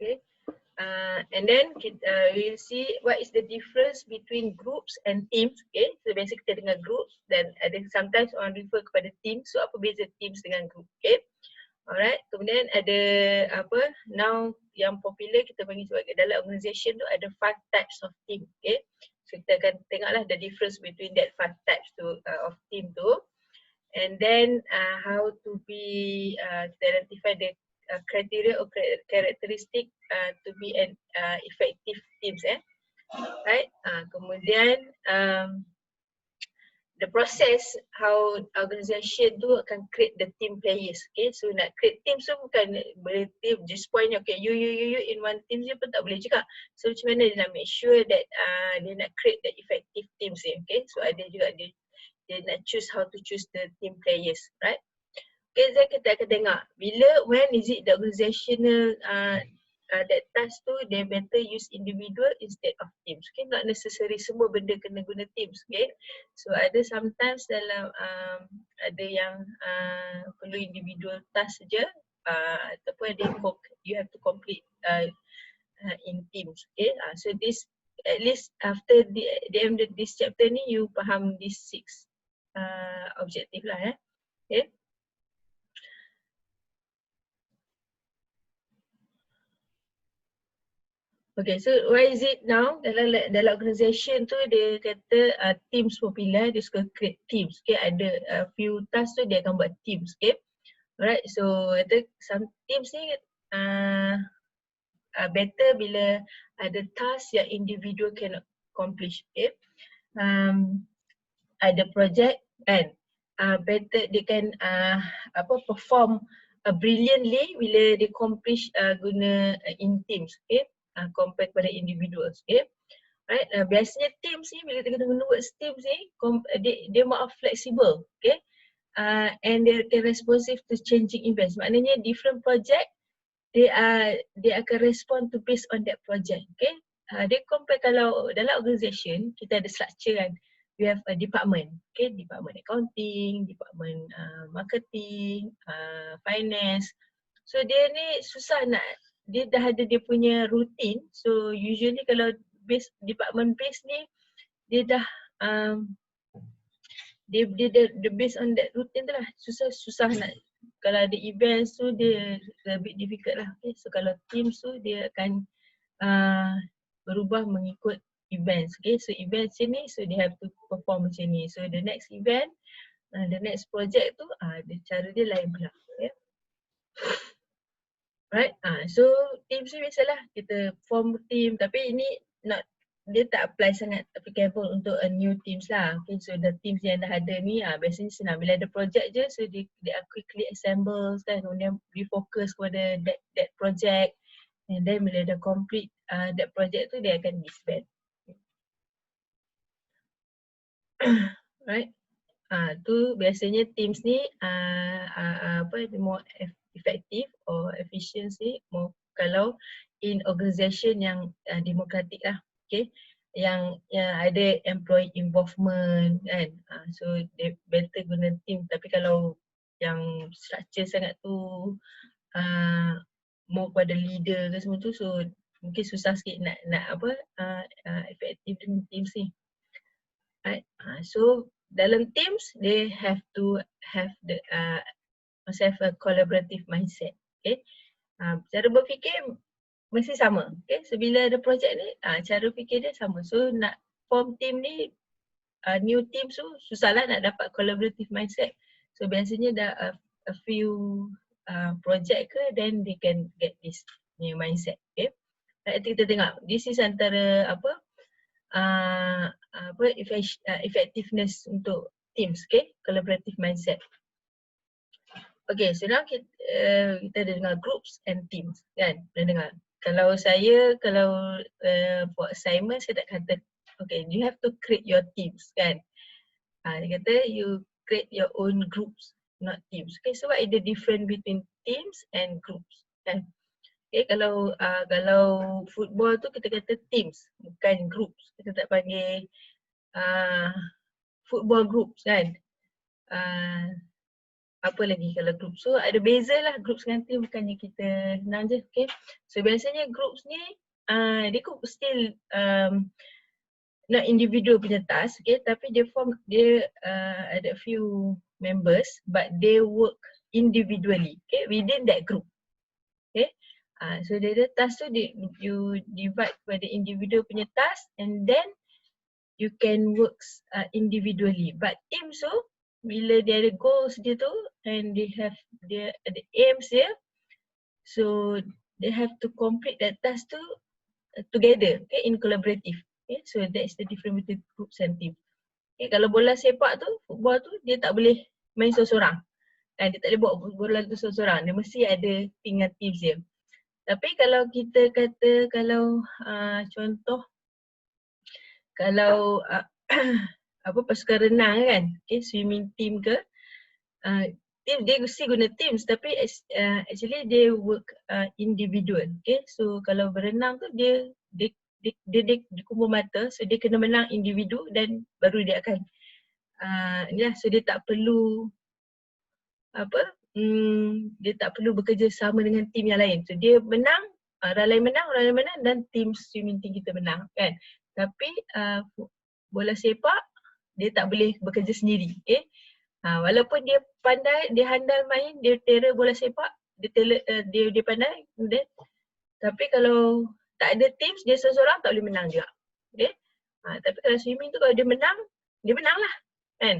Okay. And then we'll see what is the difference between groups and teams. Okay, so biasa kita dengar groups dan ada sometimes orang refer kepada teams. So apa beza teams dengan group? Okay, alright. Kemudian ada apa? Now yang popular kita panggil sebagai dalam organisation tu ada 5 types of team. Okay, so kita akan tengoklah the difference between that 5 types tu of team tu. And then how to be kita identify the criteria or characteristic to be an effective teams, right? Kemudian the process how organisation tu akan create the team players. Okay, so nak create team tu bukan boleh team just point okay you in one team je pun tak boleh juga. So macam mana dia nak make sure that dia nak create the effective teams ni. Okay, so ada juga dia nak choose how to choose the team players, right? Okay, then kita akan tengok when is it the organizational that task tu they better use individual instead of teams. Okay, not necessary semua benda kena guna teams. Okay, so ada sometimes dalam ada yang perlu individual task saja ataupun ada you have to complete in teams. Okay, so this at least after the end of this chapter ni you faham these 6 objektif lah. Okay. Okay, so why is it now dalam organisation tu dia kata teams popular, dia suka create teams. Okay, ada few tasks tu dia akan buat teams. Okay, alright. So kata some teams ni better bila ada task yang individual can accomplish. Okay, ada project kan, better they can perform brilliantly bila they accomplish guna in teams. Okay, compare kepada individuals. Okay, right. Biasanya teams ni bila kita guna word teams ni dia more flexible. Okay, and they can responsive to changing events. Maknanya different project they akan respond to based on that project. Okay, dia compare kalau dalam organisation kita ada structure kan. We have a department, okay, department accounting, department marketing, finance. So dia ni susah nak, dia dah ada dia punya routine. So usually kalau department base ni dia dah dia based on that routine tu lah. Susah nak, kalau ada events tu dia a bit difficult lah. Okay, so kalau teams tu dia akan berubah mengikut events. Okay, so event sini so they have to perform macam ni. So the next event, the next project tu cara dia lain pula. Okay. Right, so teams ni biasalah kita form team, tapi ini dia tak apply sangat applicable untuk a new teams lah. Okay, so the teams yang dah ada ni biasanya senang, bila ada project je so they quickly assemble kan, kemudian refocus kepada that project, and then bila dah complete that project tu dia akan disband. Right, tu biasanya teams ni more effective or efficiency more kalau in organisation yang demokratik lah. Okay, yang ada employee involvement kan, so they better guna team. Tapi kalau yang structure sangat tu more pada leader ke semua tu, so mungkin susah sikit nak effective dengan teams ni. Right, so dalam teams they have to have the must have a collaborative mindset. Okay, cara berfikir mesti sama. Okay, so bila ada projek ni cara fikir dia sama. So nak form team ni new team tu susahlah nak dapat collaborative mindset. So biasanya dah a few project ke then they can get this new mindset. Okay, nanti kita tengok this is antara effectiveness untuk teams. Okay, collaborative mindset. Okay, so now kita ada dengar groups and teams kan, dah dengar. Kalau for assignment saya tak kata okay you have to create your teams kan. Dia kata you create your own groups, not teams. Okay, so what is the difference between teams and groups kan? Okay, kalau football tu kita kata teams bukan groups. Kita tak panggil football groups kan. apa lagi kalau group. So ada beza lah group dengan team, bukannya kita senang je. Okay. So biasanya groups ni dia could still not individual punya task, okay, tapi dia ada few members but they work individually, okay, within that group. Okay. So dia ada task tu you divide kepada individual punya task and then you can work individually. But teams tu bila dia ada goals dia tu and dia ada aims dia, so they have to complete that task tu together, okay, in collaborative. Okay, so that is the difference between groups and team. Okay, kalau bola sepak tu, football tu dia tak boleh main seorang-seorang. Dia tak boleh bawa bola tu seorang-seorang. Dia mesti ada tinggal teams dia. Tapi kalau kita kata contoh kalau pasukan renang kan, okay, swimming team ke, team dia mesti guna teams tapi actually they work individual. Okay, so kalau berenang tu dia kumpul mata, so dia kena menang individu dan baru dia akan so dia tak perlu dia tak perlu bekerja sama dengan tim yang lain. So dia menang, orang lain menang dan tim swimming team kita menang kan. Tapi bola sepak dia tak boleh bekerja sendiri, okay. Walaupun dia pandai, dia handal main, dia terror bola sepak, dia pandai, tapi kalau tak ada teams, dia seorang tak boleh menang juga, okay. Tapi kalau swimming tu kalau dia menang lah kan.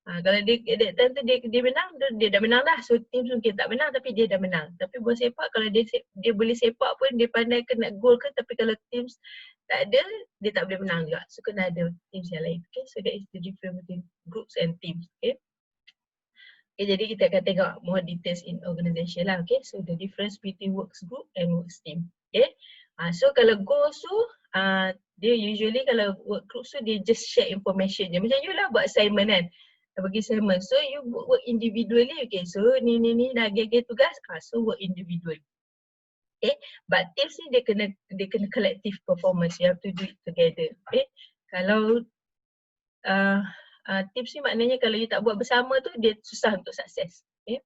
Kalau dia that time tu dia menang, dia dah menang dah. So team mungkin tak menang tapi dia dah menang. Tapi bola sepak kalau dia boleh sepak pun, dia pandai ke nak gol ke, tapi kalau teams tak ada, dia tak boleh menang juga. So kena ada teams yang lain. Okay, so that is the difference between groups and teams. Okay. Okay, jadi kita akan tengok more details in organisation lah. Okay, so the difference between works group and works team. Okay. So kalau goals tu, dia usually kalau work group tu dia just share information je. Macam you lah buat assignment kan. Bagi assignment. So you work individually, okay. So ni dah gaya tugas, so work individually. Okay. But teams ni dia kena collective performance. You have to do it together. Okay. Kalau tips ni maknanya kalau you tak buat bersama tu dia susah untuk sukses. Okay.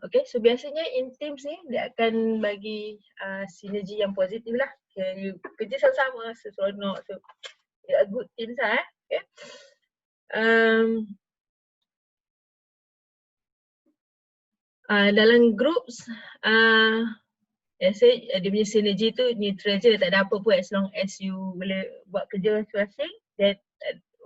Okay, so biasanya in teams ni dia akan bagi sinergi yang positif lah. Okay, you kerja sama-sama, seronok, so a good teams lah. Okay. Dalam groups, dia punya sinergi tu neutral je, tak ada apa pun as long as you boleh buat kerja masing-masing, that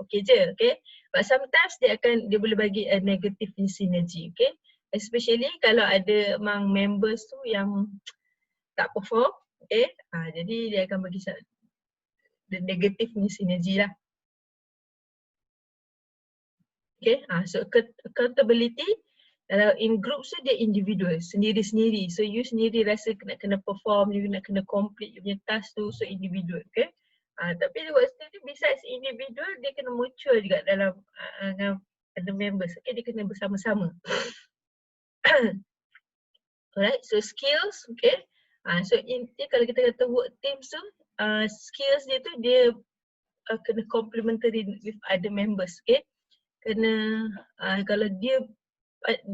okay je, okay. But sometimes dia boleh bagi a negative sinergi, okay. Especially kalau ada among members tu yang tak perform, okay. Jadi dia akan bagi the negative sinergi lah. Okay, so accountability kalau in group tu dia individual, sendiri-sendiri. So you sendiri rasa kena perform, you nak kena complete you punya task tu, so individual, okay. Tapi buat sendiri besides individual, dia kena mutual juga dalam the members, okay, dia kena bersama-sama. Alright, so skills, okay. So kalau kita kata work teams tu, skills dia tu dia kena complementary with other members, okay. Kena kalau dia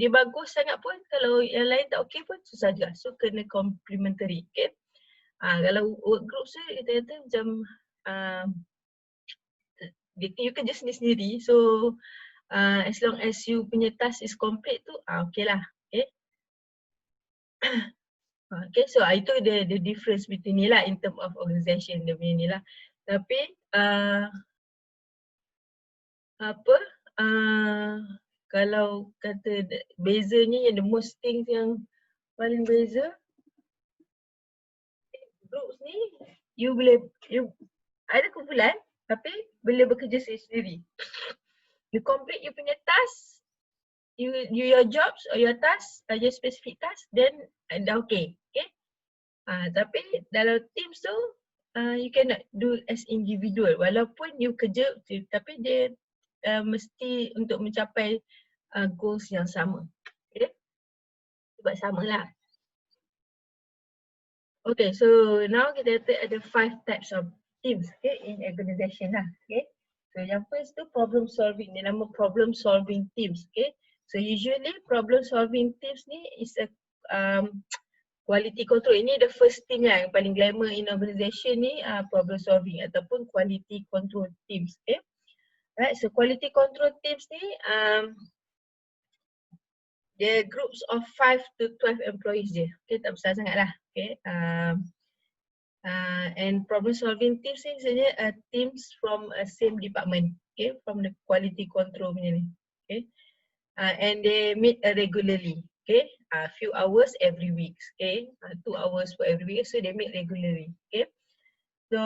bagus sangat pun, kalau yang lain tak okay pun susah juga. So kena complementary, okay. Kalau work group tu kita kata macam you kerja sendiri-sendiri, so as long as you punya task is complete tu, okay lah, okay. Okay, so itu the difference between ni lah in term of organisation dia punya ni lah. Tapi kalau kata bezanya yang the most things yang paling beza, groups ni you ada kumpulan tapi boleh bekerja sendiri. You complete you punya task, your jobs or your task, your specific task, then dah okay. Okay. Tapi dalam teams tu, you cannot do as individual. Walaupun you kerja, tapi dia mesti untuk mencapai goals yang sama. Okay. Buat sama lah. Okay, so now kita ada 5 types of teams, okay, in organisation lah. Okay. So So yang first tu problem solving, dia nama problem solving teams. Okay, so usually problem solving teams ni is a quality control. Ini the first team yang paling glamour in organisation ni, problem solving ataupun quality control teams. Okay, right, so quality control teams ni dia groups of 5 to 12 employees je. Okay, tak besar sangat lah. Okay, and problem solving teams ni sebenarnya teams from a same department. Okay, from the quality control punya ni. Okay, and they meet regularly. Okay, a few hours every week. Okay, 2 hours for every week. So they meet regularly. Okay, so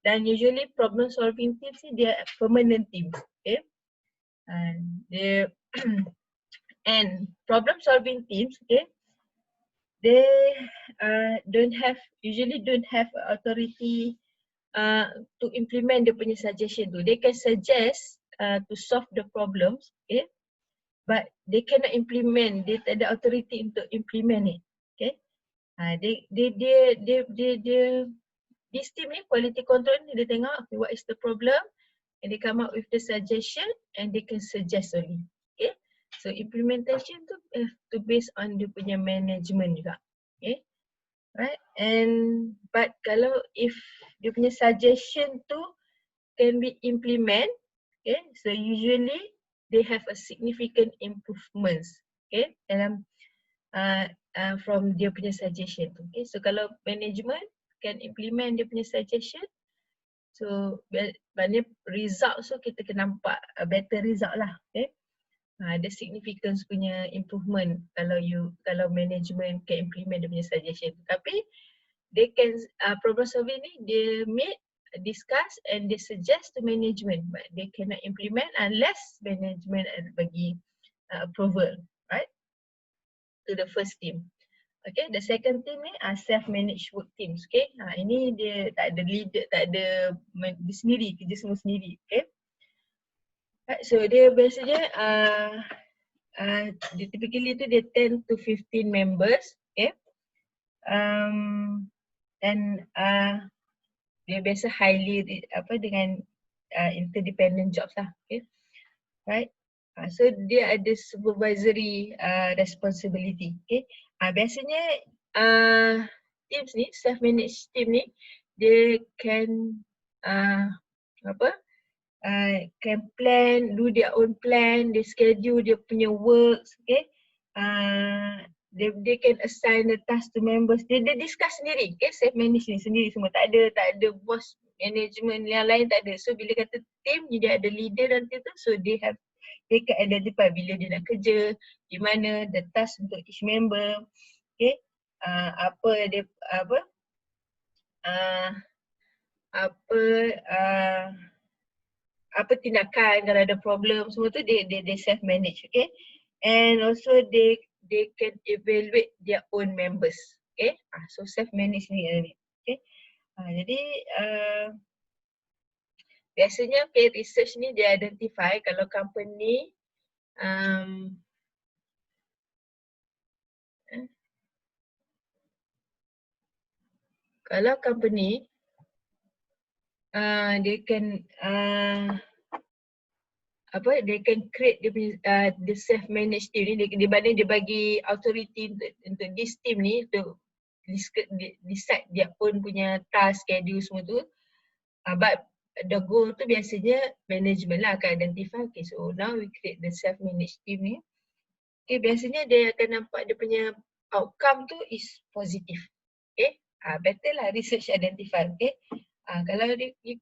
dan usually problem solving teams ni dia permanent teams. Okay, and they and problem solving teams, okay, they usually don't have authority to implement the punya suggestion tu. They can suggest to solve the problems, okay, but they cannot implement. They tak ada authority untuk implement it, okay. This team ni quality control ni dia tengok okay, what is the problem, and they come up with the suggestion and they can suggest only, okay. So implementation tu to based on dia punya management juga, okay, right. And but kalau if dia punya suggestion tu can be implement, okay, so usually they have a significant improvements, okay, dalam from dia punya suggestion tu. Okay, so kalau management can implement dia punya suggestion, so maknanya results tu kita akan nampak a better result lah, okay. Ada significance punya improvement kalau management can implement dia punya suggestion. Tapi they can problem solving ni they meet, discuss and they suggest to management, but they cannot implement unless management bagi approval, right, to the first team. Okay, the second team ni self-managed work teams. Okay, ini dia tak ada leader, tak ada dia sendiri, kerja semua sendiri. Okay, right, so dia biasanya dia typically tu dia 10 to 15 members. Okay, and dia biasa highly dengan interdependent jobs lah. Okay, right. So dia ada supervisory responsibility. Okay, biasanya teams ni, self-managed team ni, dia can can plan, do their own plan, they schedule dia punya works. Okay, they can assign the task to members. Dia discuss sendiri. Okay, self-managed ni sendiri semua, tak ada boss management yang lain, tak ada. So bila kata team, dia ada leader dan tu, so they can identify bila dia nak kerja, di mana, the task untuk each member, okay, apa tindakan kalau ada problem, semua tu they self manage, okay. And also they can evaluate their own members, okay. So self manage ni, okay. Jadi biasanya okay, research ni dia identify kalau company they can they can create the self managed team ni, di mana dia bagi authority untuk this team ni to decide dia own punya task, schedule semua tu, but the goal tu biasanya management lah akan identify, okay, so now we create the self managed team ni. Okay, biasanya dia akan nampak dia punya outcome tu is positive. Okay, better lah research identify. Okay, kalau you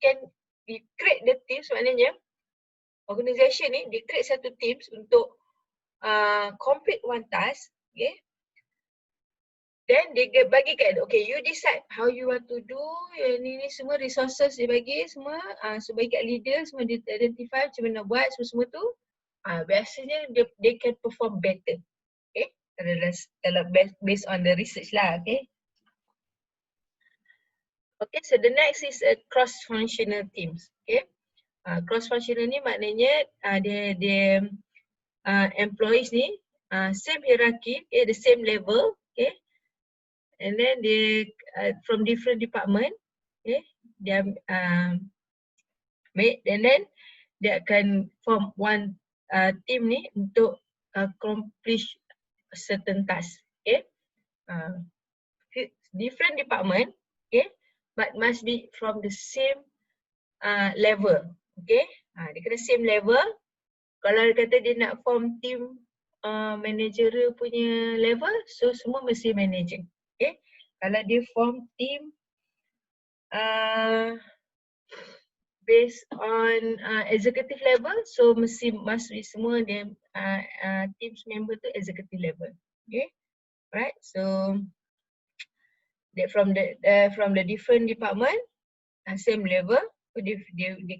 create the teams, maknanya organisation ni dia create satu teams untuk complete one task. Okay, then dia bagi kat, okay, you decide how you want to do, ni semua resources dia bagi semua, so bagi kat leader semua dia identify macam mana buat semua tu, biasanya they can perform better. Okay, kalau based on the research lah, okay. Okay, so the next is a cross-functional teams. Okay, cross-functional ni maknanya dia employees ni same hierarchy, okay, the same level, okay, and then they from different department, okay, dia Baik, and then dia akan form one team ni untuk accomplish certain task. Okay. Different department, okay, but must be from the same level. Okay. Dia kena same level. Kalau dia kata dia nak form team managerial punya level, so semua mesti manager. Okay. Kalau dia form team based on executive level, so must be semua dia teams member tu executive level. Okay. Right. So that from the different department, same level, so they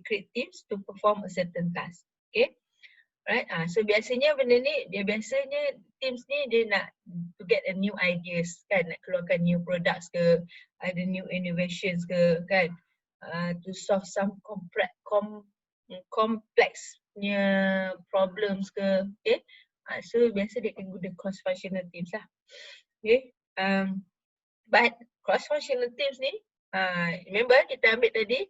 create teams to perform a certain task. Okay. Right. So biasanya benda ni, biasanya teams ni dia nak to get a new ideas kan, nak keluarkan new products ke, ada new innovations ke kan, to solve some complex punya problems ke. Okay. So biasa dia akan guna cross functional teams lah. Okay. But cross functional teams ni, remember kita ambil tadi,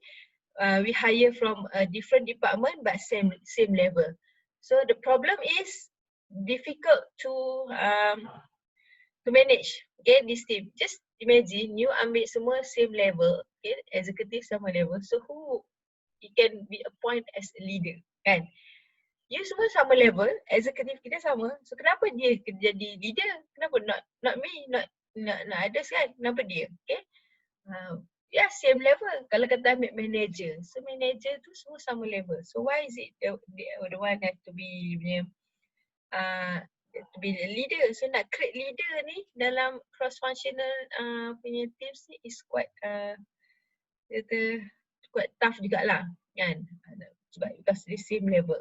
we hire from a different department but same level. So the problem is difficult to manage, okay, this team. Just imagine you ambil semua same level, okay, executive sama level. So who you can be appointed as a leader, kan? You semua sama level, executive kita sama. So kenapa dia jadi leader? Kenapa not me, not others kan? Kenapa dia? Okay. Yeah, same level. Kalau kata ambil manager, so manager tu semua sama level. So why is it the one have to be to be the leader? So nak create leader ni dalam cross functional punya teams ni is quite quite tough jugalah kan, sebab because the same level.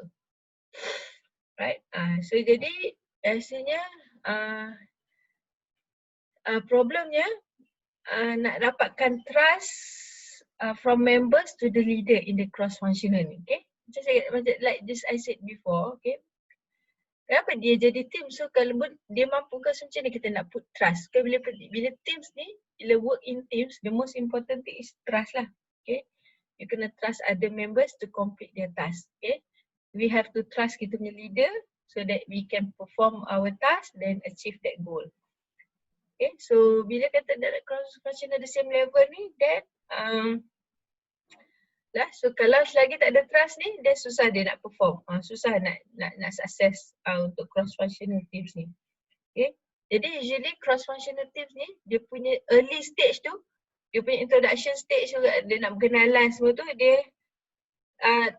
Right. So jadi biasanya problemnya nak dapatkan trust from members to the leader in the cross functional ni. Okay. Macam like just I said before. Okay. Kenapa dia jadi team? So kalau dia mampu ke, macam ni kita nak put trust. Okay. Bila teams ni, bila work in teams, the most important thing is trust lah. Okay. You kena trust other members to complete their task. Okay. We have to trust kita punya leader so that we can perform our task then achieve that goal. Okay, so bila kata dalam cross functional the same level ni, then so kalau selagi tak ada trust ni, then susah dia nak perform, susah nak success untuk cross functional teams ni. Okay, jadi usually cross functional teams ni, dia punya early stage tu, dia punya introduction stage tu, dia nak berkenalan semua tu, dia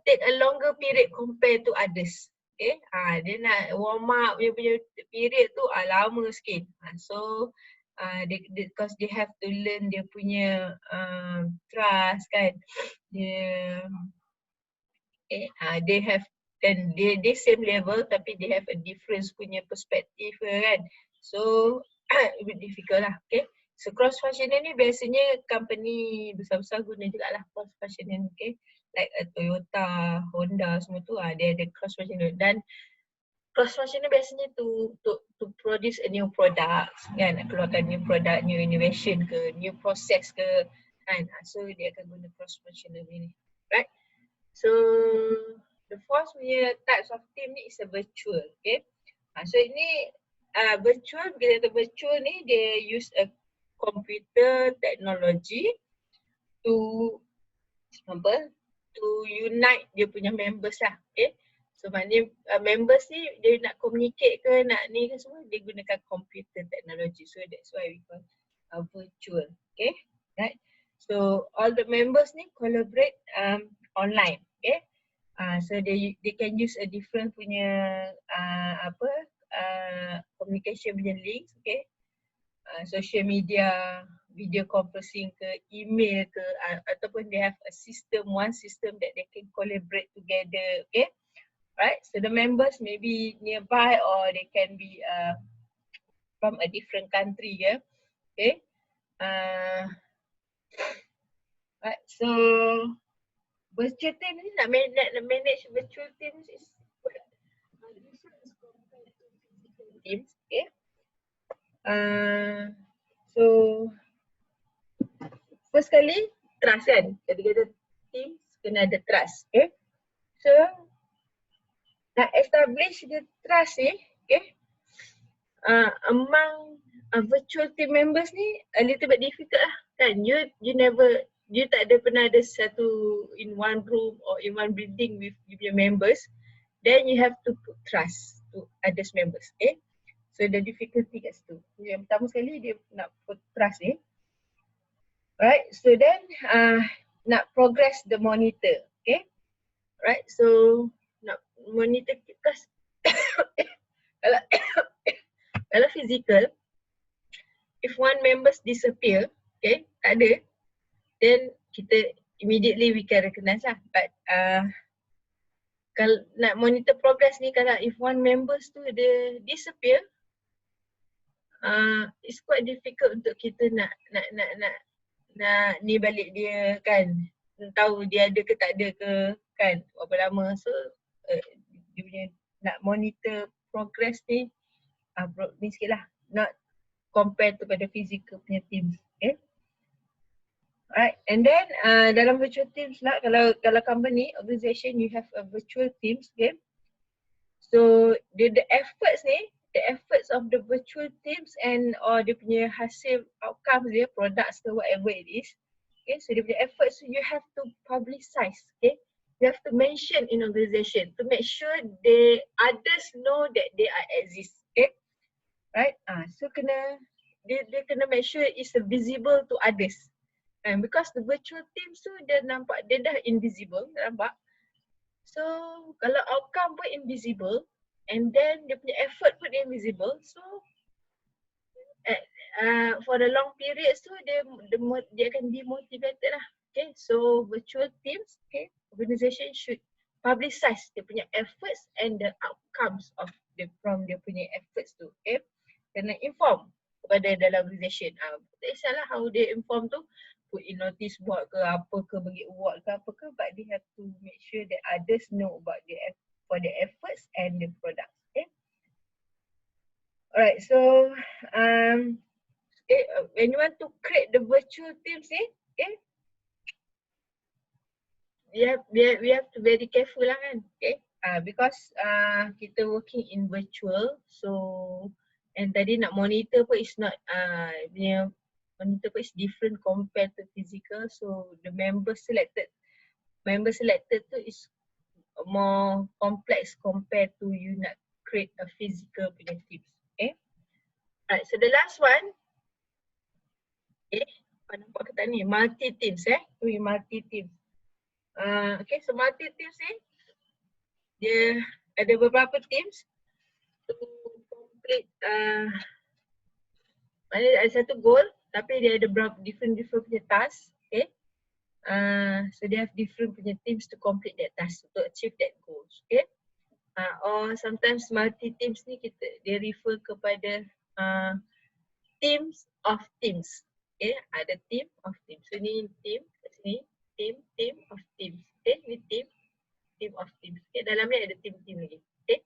take a longer period compared to others. Okay, dia nak warm up dia punya period tu lama sikit. So because they have to learn dia punya trust kan. They have, dan they same level tapi they have a difference punya perspektif kan. So a bit difficult lah. Okay. So cross functional ni biasanya company besar-besar guna jugalah cross functional. Okay. Like Toyota, Honda semua tu dia ada cross functional, dan cross functional biasanya to produce a new product kan, nak keluarkan new product, new innovation ke, new process ke kan. So dia akan guna cross functional ni, right? So the fourth punya types of team ni is a virtual. Okay. So ini virtual, bila kata virtual ni dia use a computer technology to unite dia punya members lah. Okay. So maknanya members ni dia nak communicate ke, nak ni ke semua, dia gunakan computer technology. So that's why we call virtual. Okay. Right. So all the members ni collaborate online. Okay. So they can use a different punya communication punya links. Okay. Social media, video conferencing ke, email ke, ataupun they have a system, one system that they can collaborate together. Okay. Right. So the members may be nearby or they can be from a different country. Yeah. Okay. Right. So virtual team ni nak manage virtual teams is teams. Okay. So first kali trust kan. Jadi kita teams kena ada trust. Okay. So nak establish the trust ni, okay, among virtual team members ni a little bit difficult lah kan. You tak ada pernah ada satu in one room or in one building with your members, then you have to put trust to others members. Okay. So the difficulty kat situ. Yang pertama sekali dia nak put trust ni. Right, so then nak progress the monitor. Okay. Right, so nak monitor because kalau kalau physical, if one members disappear, okay, tak ada, then kita immediately we can recognize lah. But kalau nak monitor progress ni, kalau if one members tu dia disappear, it's quite difficult untuk kita nak ni balik dia kan, tahu dia ada ke tak ada ke kan, berapa lama. So dia punya nak monitor progress ni ni sikit lah, not compare to pada physical punya teams. Okay. Alright, and then dalam virtual teams lah, kalau company, organisation, you have a virtual teams, okay. So the efforts ni, the efforts of the virtual teams and or dia punya hasil outcomes dia, products ke whatever it is, okay. So dia punya efforts you have to publicize, okay. You have to mention in organisation to make sure the others know that they are exist, okay. Right, so dia kena make sure it's visible to others. And because the virtual teams tu dia nampak dia dah invisible, nampak. So kalau outcome pun invisible and then dia punya effort pun invisible, so for the long periods tu dia akan demotivated lah. Okay, so virtual teams, okay, organisation should publicize dia punya efforts and the outcomes of from dia punya efforts tu. Okay, kena inform kepada dalam organisation. Tak kisahlah how dia inform tu, put in notice board ke apa ke, bagi award ke apa ke, but they have to make sure that others know about for the efforts and the products. Okay. Alright, so when you want to create the virtual teams ni, okay, we have to very careful lah kan, okay. Because kita working in virtual, so and tadi nak monitor pun is not monitor pun is different compared to physical. So the member selected tu is more complex compared to you nak create a physical punya teams. Okay. Alright, so the last one, okay, apa nampak ke tak ni, multi teams multi teams. Okay, so multi teams ni dia ada beberapa teams to complete ada satu goal tapi dia ada different punya task, okay. So they have different punya teams to complete that task, to achieve that goals, okay. Or sometimes multi teams ni dia refer kepada teams of teams, okay. Ada team of teams. So ni team, kat sini team of teams, okay. Ni team of teams, okay. Dalam ni ada team lagi, okay.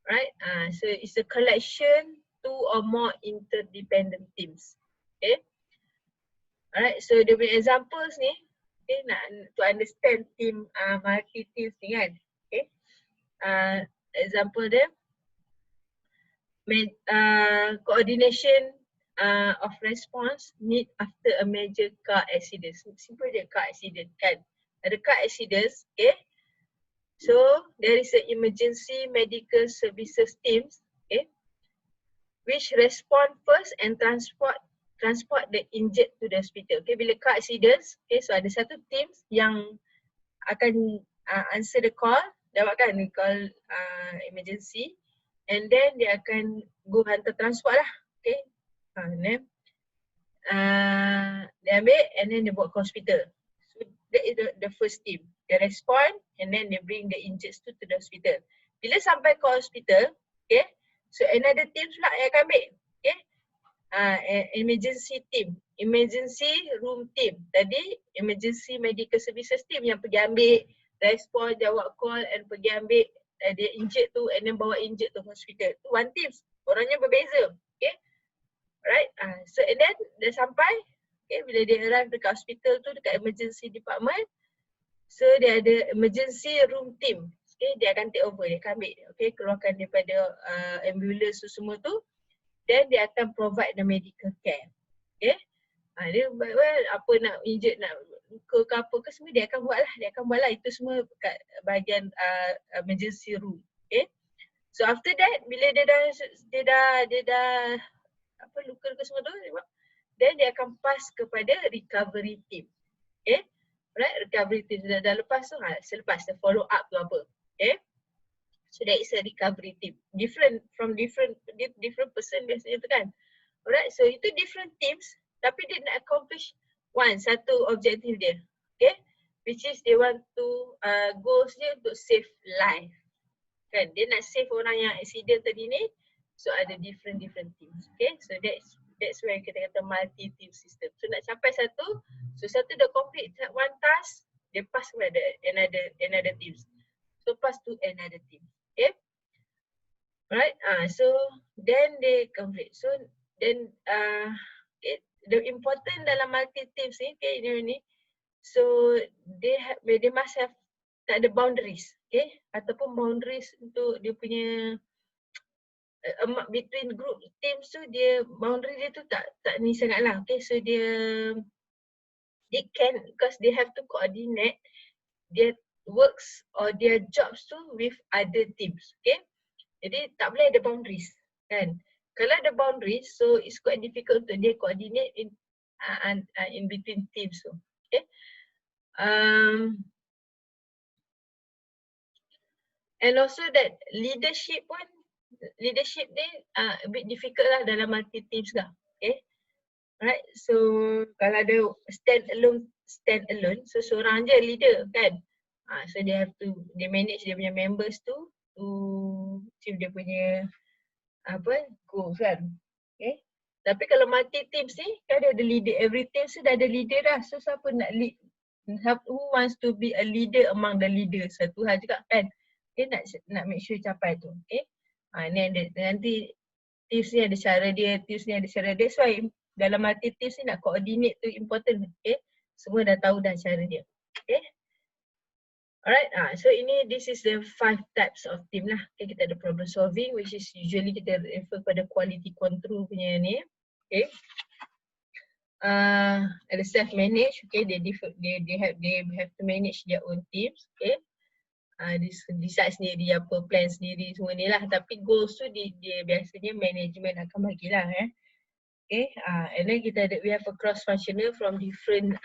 Right, so it's a collection two or more interdependent teams, okay. Alright, so dia punya examples ni, okay, nak to understand team multi teams ni kan, okay. Example dia, coordination of response need after a major car accident. Simple je, car accident kan. Ada car accident, okay. So there is an emergency medical services teams, okay, which respond first and transport the injured to the hospital. Okay, bila car accidents, okay, so ada satu teams yang akan answer the call, dapatkan call emergency, and then dia akan go hantar transport lah, okay. Dia ambil and then dia bawa ke hospital. So that is the first team. They respond and then they bring the injured to the hospital. Bila sampai ke hospital, okay, so another team pula yang akan ambil, okay. Emergency team, emergency room team. Tadi emergency medical services team yang pergi ambil, respond, jawab call and pergi ambil dia injured tu and then bawa injured to hospital. Tu one team, orangnya berbeza, okay. Right, so and then dia sampai, okay, bila dia arrive dekat hospital tu, dekat emergency department, So dia ada emergency room team. Okay, dia akan take over, dia akan ambil, okay, keluarkan daripada ambulance tu semua tu. Then dia akan provide the medical care. Okay. Dia well, apa nak injured, nak luka ke apa ke semua dia akan buat lah. Dia akan buat lah. Itu semua kat bahagian emergency room. Okay. So after that, bila dia dah apa luka-luka semua tu, then dia akan pass kepada recovery team. Okay. Alright, recovery team dah lepas tu, selepas the follow up tu apa. Okay. So that is a recovery team. Different person biasanya tu kan. Alright, so itu different teams tapi dia nak accomplish satu objektif dia. Okay. Which is they want to, goals dia untuk save life. Kan, dia nak save orang yang accident tadi ni. So ada different teams. Okay, so that's where kita kata multi-team system. So nak capai satu, so satu dah complete one task, dia pass kepada another teams. So pass to another team. Okay. Alright, so then they complete. So then okay, the important dalam multi-teams ni, okay, ni, so they must have, tak ada boundaries, okay, ataupun boundaries untuk dia punya between group teams tu, dia boundary dia tu tak ni sangat lah. Okay, so they can, because they have to coordinate their works or their jobs tu with other teams. Okay, jadi tak boleh ada boundaries kan. Kalau ada boundaries, so it's quite difficult untuk dia coordinate in between teams tu. Okay. And also that leadership ni a bit difficult lah dalam multi teams lah. Okay. Right. So kalau ada stand alone, so seorang je leader kan. So they manage dia punya members tu to achieve dia punya goals kan. Okay. Tapi kalau multi teams ni kan ada leader, every team tu dah ada leader dah. So siapa nak lead, who wants to be a leader among the leaders, satu hal juga kan. Okay, nak make sure capai tu. Okay. Ni ada, nanti teams ni ada cara dia, teams ni ada cara dia. So dalam multi teams ni nak coordinate tu important. Okay. Semua dah tahu dah cara dia. Okay. Alright, so this is the 5 types of team lah. Okay, kita ada problem solving, which is usually kita refer pada quality control punya ni. Okay. Ada self manage. Okay, they have to manage their own teams. Okay. Decide sendiri apa, plan sendiri semua ni lah. Tapi goals tu dia biasanya management akan bagilah. Okay, and then we have a cross-functional from different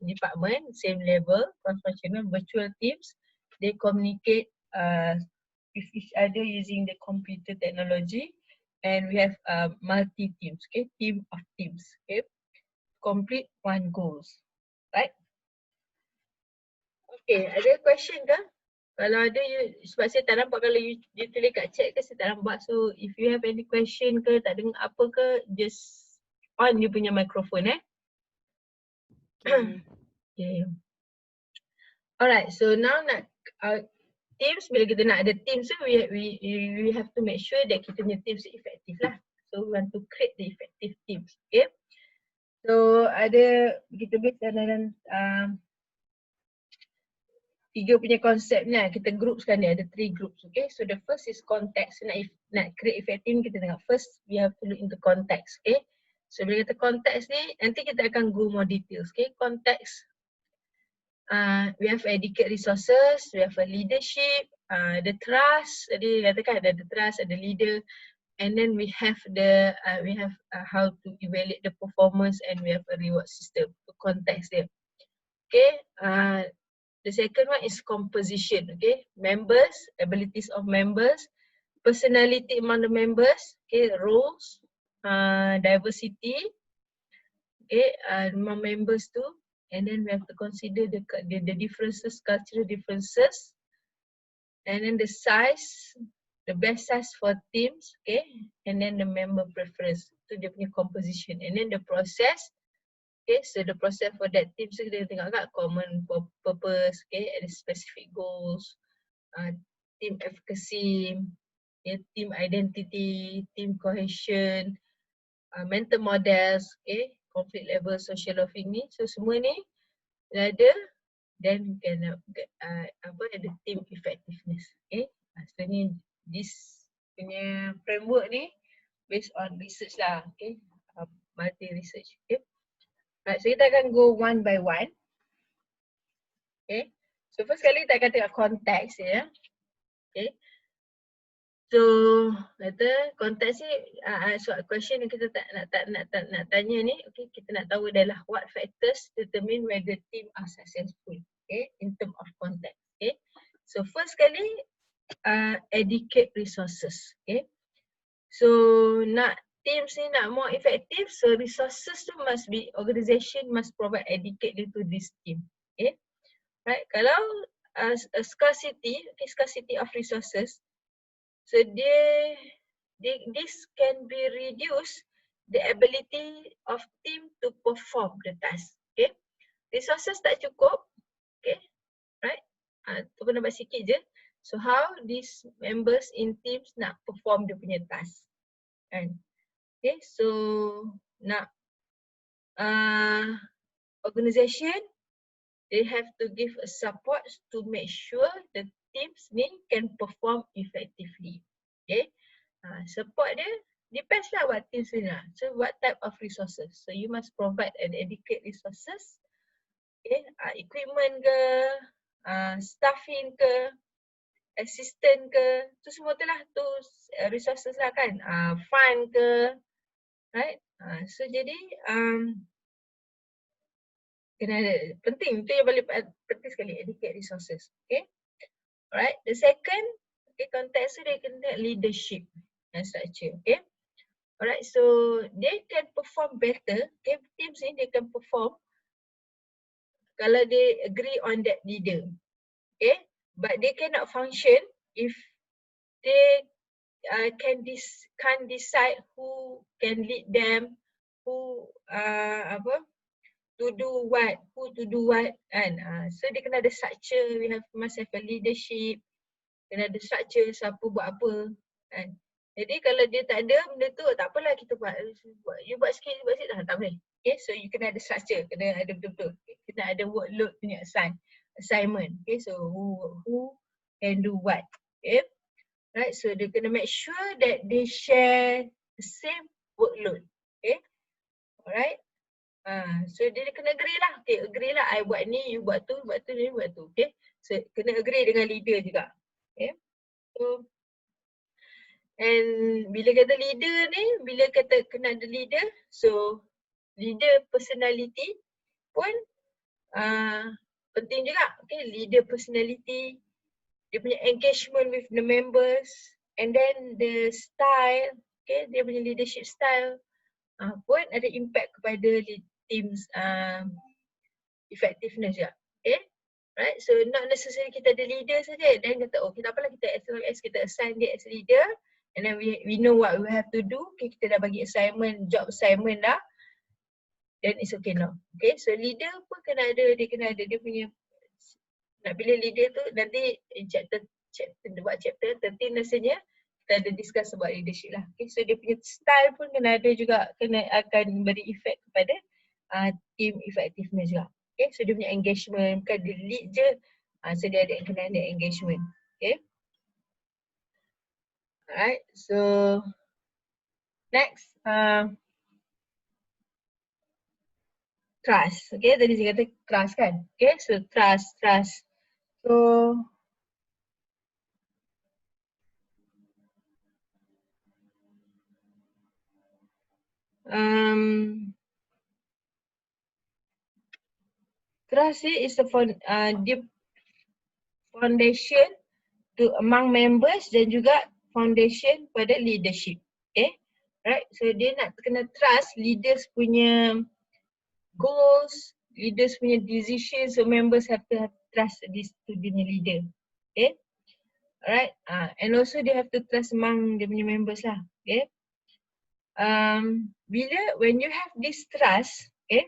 department, same level, cross-functional virtual teams. They communicate with each other using the computer technology. And we have multi-teams, okay, team of teams, okay, complete one goals, right? Okay, ada question ke? Kalau ada, sebab saya tak nampak kalau you tulis kat chat ke, saya tak nampak. So if you have any question ke, tak dengar apa ke, just on you punya microphone Okay. Alright, so now nak teams, bila kita nak ada teams, so we have to make sure that kita punya teams effective lah. So we want to create the effective teams. Okay. So ada, kita base dalam 3 punya konsep ni, kita groupskan dia, ada 3 groups. Okay, so the first is context. So nak create effective, kita tengok first we have to look into context. Okay, so bila kita context ni, nanti kita akan go more details. Okay, context, we have adequate resources, we have a leadership, the trust. Jadi katakan ada the trust, ada leader, and then we have how to evaluate the performance, and we have a reward system. To context dia. Okay, the second one is composition. Okay, members, abilities of members, personality among the members, okay, roles, diversity, okay, among members too. And then we have to consider the differences, cultural differences, and then the size, the best size for teams, okay, and then the member preference, to dia punya composition, and then the process. Okay, so the process for that team, so kita tengok kat common purpose, okay, and specific goals, team efficacy, okay, team identity, team cohesion, mental models, okay, conflict level, social of ini. So semua ni ada then we can the team effectiveness. Okay, so ni this punya framework ni based on research lah. Okay, multi research. Okay, right, so kita akan go one by one. Okay, so first kali kita akan tengok konteks ya. Okay, so kata konteks ni soal question yang kita nak tanya ni, okay, kita nak tahu adalah what factors determine whether team are successful, okay, in term of context. Okay, so first kali educate resources. Okay, so nak teams ni nak more effective, so resources tu must be, organization must provide educate to this team. Okay, right, kalau a scarcity, okay, scarcity of resources, so this can be reduce the ability of team to perform the task. Okay, resources tak cukup, okay, right, tu kena buat sikit je. So how these members in teams nak perform dia punya task, kan? Okay, so nak organization, they have to give a support to make sure the teams ni can perform effectively. Okay, support dia depends lah what teams ni lah. So what type of resources? So you must provide an adequate resources. Okay, equipment ke, staffing ke, assistant ke, tu semua tu lah, tu resources lah kan, fund ke, right? So jadi kena ada, penting, tu yang paling penting sekali, educate resources. Okay, alright, the second, okay, konteks tu dia kena leadership and structure. Okay, alright, so they can perform better, okay, teams ni they can perform kalau they agree on that leader. Okay, but they cannot function if they can't decide who can lead them, who to do what, kan. So dia kena ada structure, must have a leadership, kena ada structure siapa buat apa, kan. Jadi kalau dia tak ada benda tu, tak apalah kita buat, you buat sikit, tak boleh. Okay, so you kena ada structure, kena ada betul-betul, kena ada workload punya assignment. Okay, so who can do what. Okay, right, so dia kena make sure that they share the same workload. Okay, alright. So dia kena agree lah. Okay, agree lah, I buat ni, you buat tu, ni buat tu. Okay, so kena agree dengan leader juga. Okay, so and bila kata leader ni, bila kata kena ada leader, so leader personality pun penting juga. Okay, leader personality, dia punya engagement with the members, and then the style, okay, dia punya leadership style pun ada impact kepada teams effectiveness juga. Okay, right, so not necessarily kita ada leader saja, then kata oh kita apalah, kita as kita assign dia as leader, and then we know what we have to do. Okay, kita dah bagi assignment, job assignment dah, then it's okay now. Okay, so leader pun kena ada, dia punya, nak pilih leader tu nanti chapter 13 rasanya kita ada discuss about leadership lah. Okay, so dia punya style pun kena ada juga, akan beri efek kepada team effectiveness juga. Okay, so dia punya engagement, bukan dia lead je, so dia kena ada engagement. Okay, alright, so next, trust. Okay, tadi saya kata trust kan. Okay, so trust. So trust is the foundation to among members dan juga foundation pada leadership. Okay, right, so dia nak kena trust leaders punya goals, leaders punya decisions, so members have to trust this to the leader. Okay, alright, and also they have to trust among dia punya members lah. Okay, when you have this trust, okay,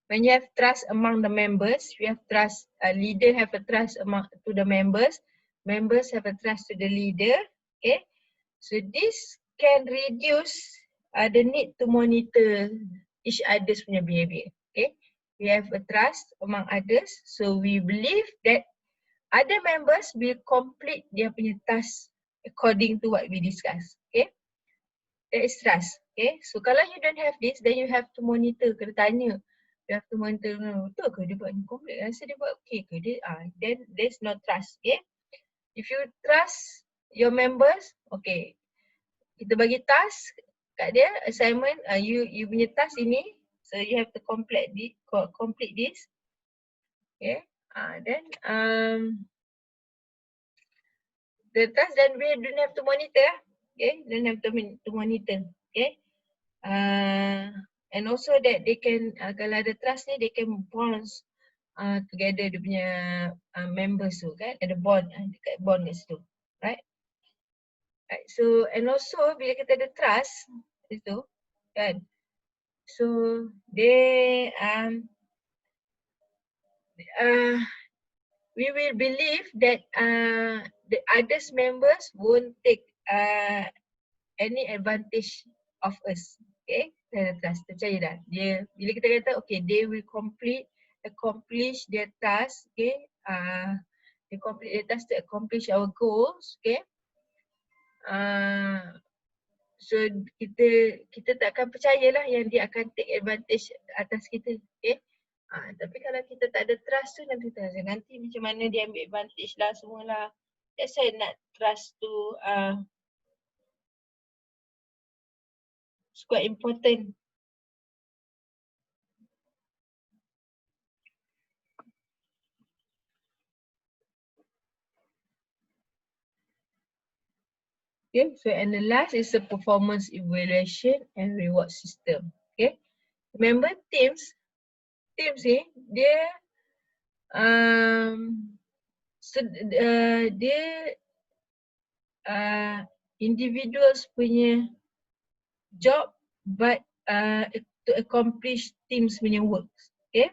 when you have trust among the members, you have trust, leader have a trust to the members, members have a trust to the leader. Okay, so this can reduce the need to monitor each other's punya behavior. Okay, we have a trust among others. So we believe that other members will complete dia punya task according to what we discuss. Okay, that is trust. Okay, so kalau you don't have this, then you have to monitor, kena tanya. You have to monitor, betul ke dia buat ni complete? Rasa dia buat okay ke? Dia, then there's no trust. Okay, if you trust your members, okay, kita bagi task kat dia, assignment, you punya task ini, so you have to complete this. Okay, then the task, then we don't have to monitor. Okay, don't have to monitor. Okay, and also that they can, kalau ada trust ni, they can bond together dia punya members tu kan, ada bond, dekat bond kat situ, right? Right, so and also bila kita ada trust itu kan, so they we will believe that the others members won't take any advantage of us. Okay, kita trust, percaya dah. Dia bila kita kata okay, they will accomplish their task. Okay, they complete their task to accomplish our goals. Okay, so kita tak akan percayalah yang dia akan take advantage atas kita. Okay, tapi kalau kita tak ada trust tu, nanti macam mana dia ambil advantage lah semualah. That's why nak trust tu it's quite important. Okay, so and the last is the performance evaluation and reward system. Okay, remember teams ni dia dia individuals punya job, but to accomplish teams punya work. Okay,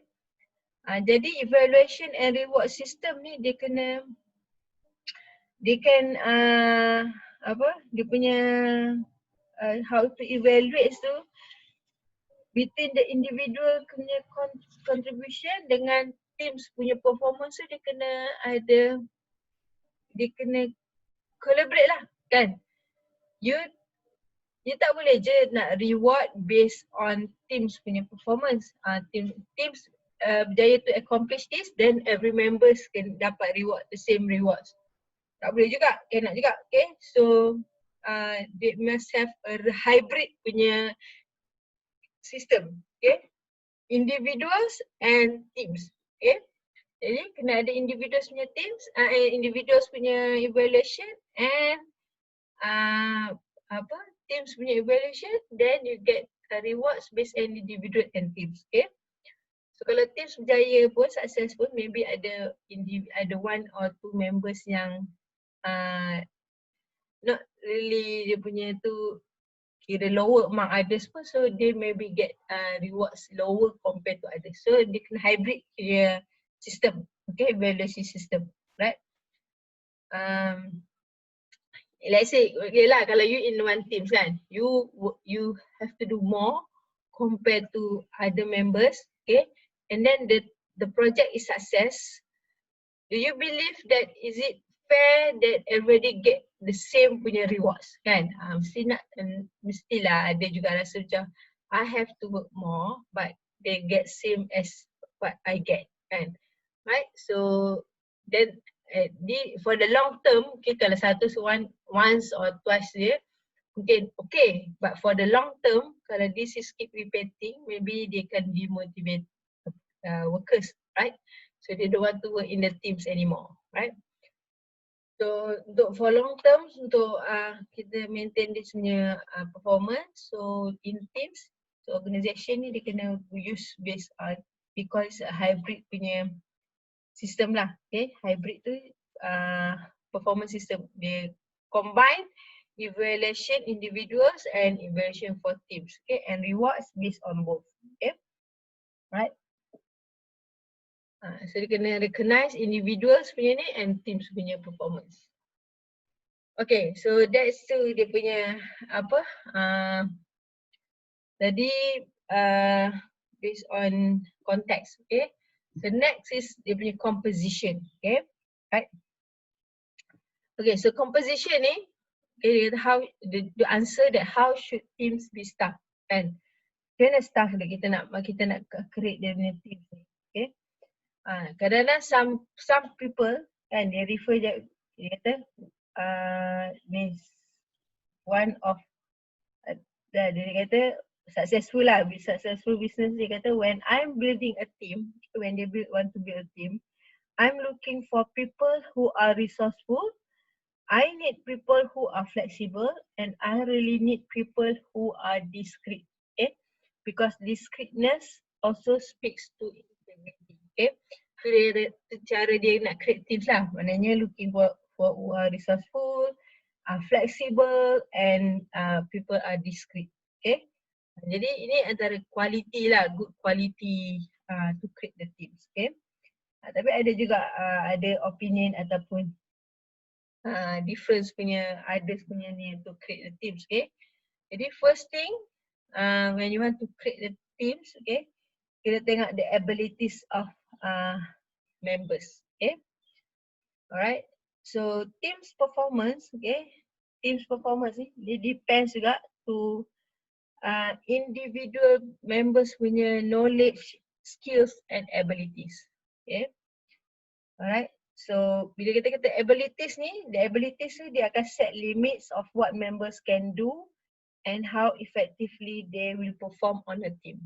jadi evaluation and reward system ni dia can dia punya how to evaluate tu between the individual punya contribution dengan teams punya performance tu, dia kena collaborate lah kan. You tak boleh je nak reward based on teams punya performance. Teams berjaya to accomplish this, then every members can dapat reward, the same rewards. Tak boleh juga, cannot juga. Okay, so they must have a hybrid punya system. Okay, individuals and teams. Okay, jadi kena ada individuals punya teams, individuals punya evaluation and teams punya evaluation, then you get rewards based on individual and teams. Okay, so kalau teams berjaya pun, successful, maybe ada one or two members yang not really dia punya tu kira lower among others pun, so they maybe get rewards lower compared to others. So dia kena hybrid dia system. Okay, evaluation system, right? Let's say, okay lah, kalau you in one team kan, you have to do more compared to other members. Okay, and then the project is success. Do you believe that is it fair that everybody get the same punya rewards kan? Mestilah ada juga rasa macam I have to work more but they get same as what I get kan, right? So then for the long term, okay, kalau once or twice dia mungkin okay, but for the long term, kalau this is keep repeating, maybe they can demotivate workers, right? So they don't want to work in the teams anymore, right? So for long term, untuk kita maintain this punya performance, so in teams, so organisation ni dia kena use based on, because a hybrid punya system lah. Okay, hybrid tu performance system, dia combine evaluation individuals and evaluation for teams. Okay, and rewards based on both. Okay, right? So dia kena recognize individuals punya ni and teams punya performance. Okay, so that's tu dia punya apa. Jadi based on context. Okay. The next is dia punya composition. Okay. Right. Okay, so composition ni, okay, dia kata how the answer that how should teams be staffed, kan? Macam mana staff dia kita nak create dia punya team ni. Okay. Kadang-kadang some people kan dia refer dia kata means one of dia kata successful business, dia kata when I'm building a team, when they want to build a team, I'm looking for people who are resourceful. I need people who are flexible, and I really need people who are discreet. Okay, because discreetness also speaks to integrity. Okay, so cara dia nak create teams lah. Maknanya looking for who are resourceful, flexible, and people are discreet. Okay, jadi ini antara quality lah, good quality to create the teams. Okay, tapi ada juga ada opinion ataupun difference punya, others punya ni untuk create the teams. Okay, jadi first thing when you want to create the teams, okay, kita tengok the abilities of members. Okay, alright, so teams performance, okay, teams performance ni dia depends juga to individual members punya knowledge, skills and abilities. Okay, alright. So bila kita kata abilities ni, the abilities ni dia akan set limits of what members can do and how effectively they will perform on a team.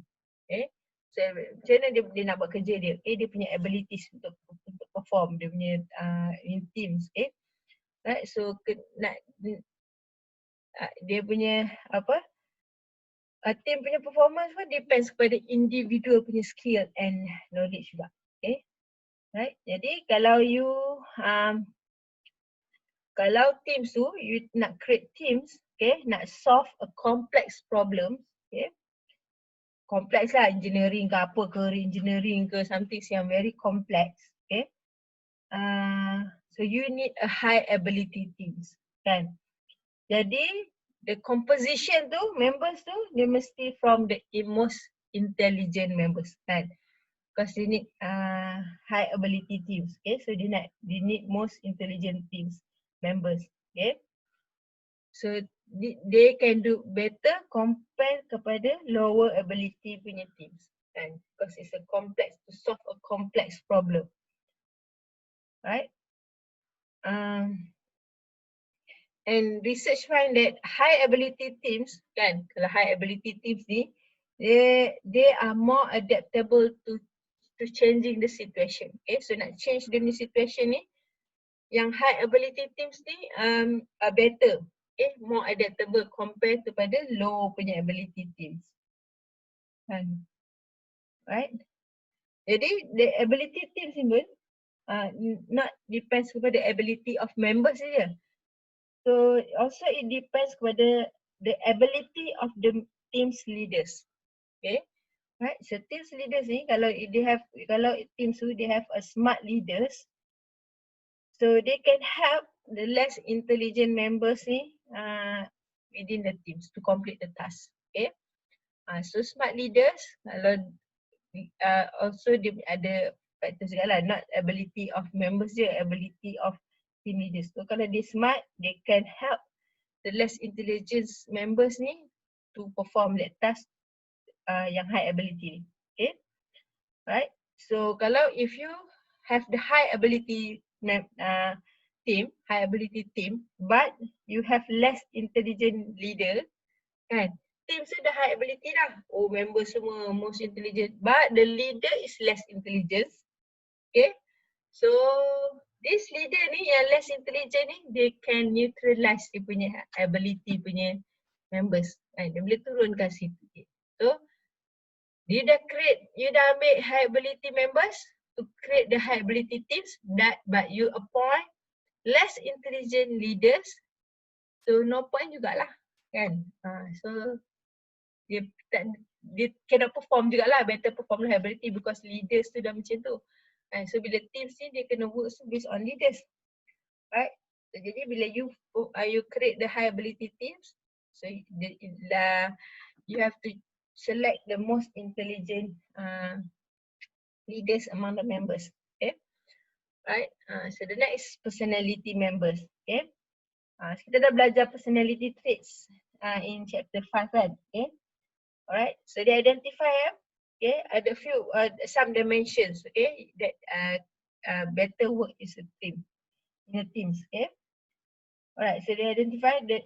Okay. So macam mana dia nak buat kerja dia? Okay, dia punya abilities untuk perform dia punya in teams. Okay. Right. So dia punya team punya performance pun depends kepada individual punya skill and knowledge juga. Okay. Right. Jadi kalau you kalau teams tu you nak create teams, okay, nak solve a complex problem, okay, complex lah, engineering ke apa ke, re-engineering ke, something yang very complex, okay, so you need a high ability teams, kan. Jadi the composition tu, members tu dia mesti from the most intelligent members, kan. Because they need high ability teams, okay, so they need most intelligent teams members, okay. So they can do better compare kepada lower ability punya teams, kan, because it's a complex, to solve a complex problem, right. And research find that high ability teams, kan, kalau high ability teams ni they are more adaptable to changing the situation. Okay, so nak change the situation ni, yang high ability teams ni are better, okay, more adaptable compared kepada low punya ability teams. Right? Jadi the ability teams ni pun not depends kepada ability of members saja. So also it depends kepada the ability of the team's leaders. Okay? Right, so teams leaders ni kalau teams tu they have a smart leaders, so they can help the less intelligent members ni within the teams to complete the task. Okay, so smart leaders kalau also dia ada factors juga lah, not ability of members je, ability of team leaders. So kalau they smart, they can help the less intelligent members ni to perform that task yang high ability ni. Okay, right. So kalau if you have the high ability team, high ability team, but you have less intelligent leader, kan, team tu dah high ability dah, oh members semua most intelligent, but the leader is less intelligent. Okay, so this leader ni yang less intelligent ni, they can neutralize dia punya ability punya members, kan, dia boleh turunkan situ. So you dah ambil high ability members to create the high ability teams, but you appoint less intelligent leaders, so no point jugalah, kan. So dia cannot perform jugalah, better perform high ability because leaders tu dah macam tu. So bila teams ni dia kena work based on leaders, right. So, jadi bila you create the high ability teams, so you have to select the most intelligent leaders among the members. Okay, right. So the next personality members. Okay, so kita dah belajar personality traits in chapter 5 kan. Okay, alright. So they identify okay, ada few some dimensions. Okay, that better work is a team in a teams. Okay. Alright, so they identify the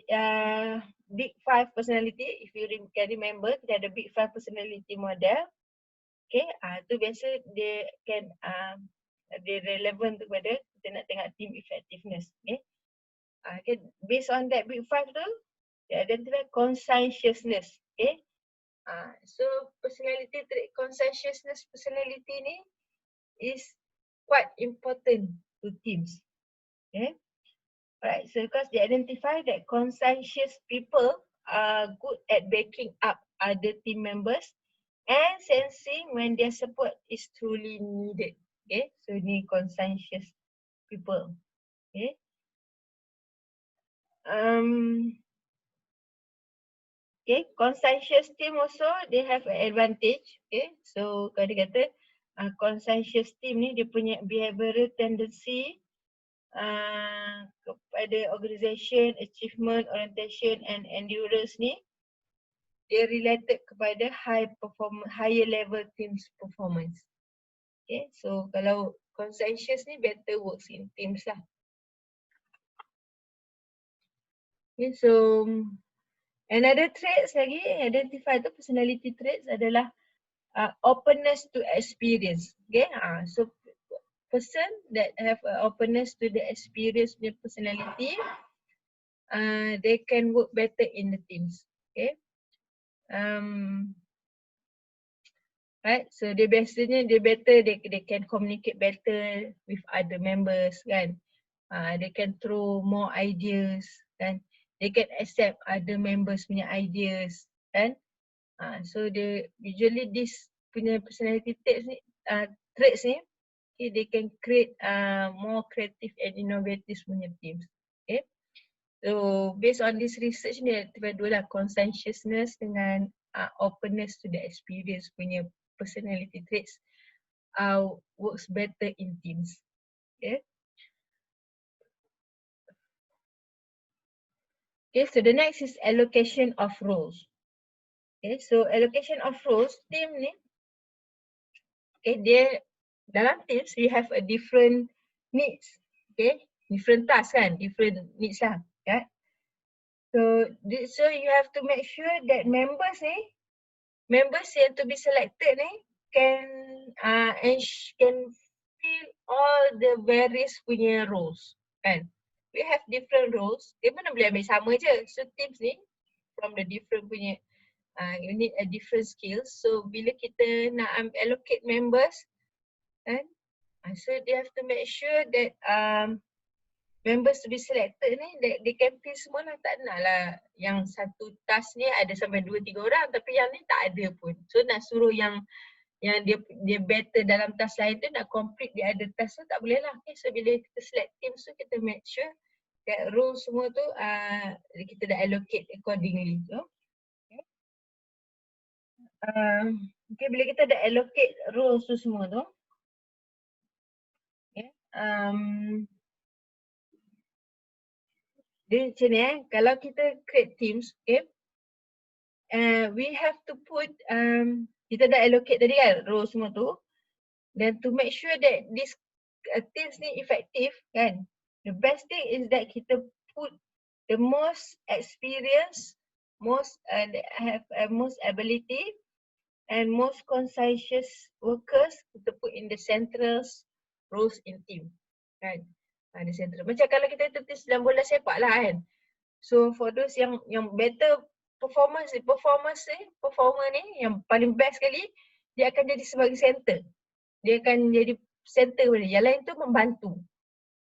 big 5 personality. If you can remember, kita ada big 5 personality model. Okay, tu biasa dia can dia relevant kepada kita nak tengok team effectiveness. Okay, okay, based on that big 5 tu, they identify conscientiousness. Okay, so personality trait conscientiousness personality ni is quite important to teams. Okay. Alright, so because they identify that conscientious people are good at backing up other team members and sensing when their support is truly needed. Okay, so ni conscientious people. Okay. Okay, conscientious team also they have an advantage. Okay, so kalau dia kata conscientious team ni dia punya behavioral tendency kepada organisation, achievement, orientation and endurance ni dia related kepada higher level teams performance. Okay, so kalau conscientious ni better works in teams lah. Okay, so another traits lagi identify tu personality traits adalah openness to experience. Okay, so person that have openness to the experience punya personality, they can work better in the teams. Okay, right, so dia biasanya dia better, they can communicate better with other members kan. They can throw more ideas kan. They can accept other members punya ideas kan. So they usually this punya personality traits ni, okay, they can create more creative and innovative punya teams. Okay. So based on this research ni ada dua lah, conscientiousness dengan openness to the experience punya personality traits works better in teams. Okay. Okay, so the next is allocation of roles. Okay, so allocation of roles, team ni, okay, dia dalam teams we have a different needs. Okay, different tasks kan, different needs lah. Okay. So you have to make sure that members yang to be selected ni can fill all the various punya roles kan. We have different roles, dia mana boleh ambil sama je. So teams ni from the different punya you need a different skills. So bila kita nak allocate members kan, so they have to make sure that members to be selected ni that they can fill semua lah. Tak nak lah yang satu task ni ada sampai 2-3 orang tapi yang ni tak ada pun. So nak suruh yang dia better dalam task lain tu nak complete the other task tu tak boleh lah. Okay, so bila kita select team tu kita make sure that role semua tu kita dah allocate accordingly. So okay, bila kita dah allocate roles tu semua tu, okay, dia macam ni kalau kita create teams, okay, we have to put, kita dah allocate tadi kan role semua tu, then to make sure that this teams ni effective kan, the best thing is that kita put the most experienced, most have most ability and most conscientious workers kita put in the central roles in team kan. The central. Macam kalau kita tertis dalam bola sepak lah kan. So for those yang better performer ni yang paling best sekali, dia akan jadi sebagai center. Dia akan jadi center boleh. Yang lain tu membantu.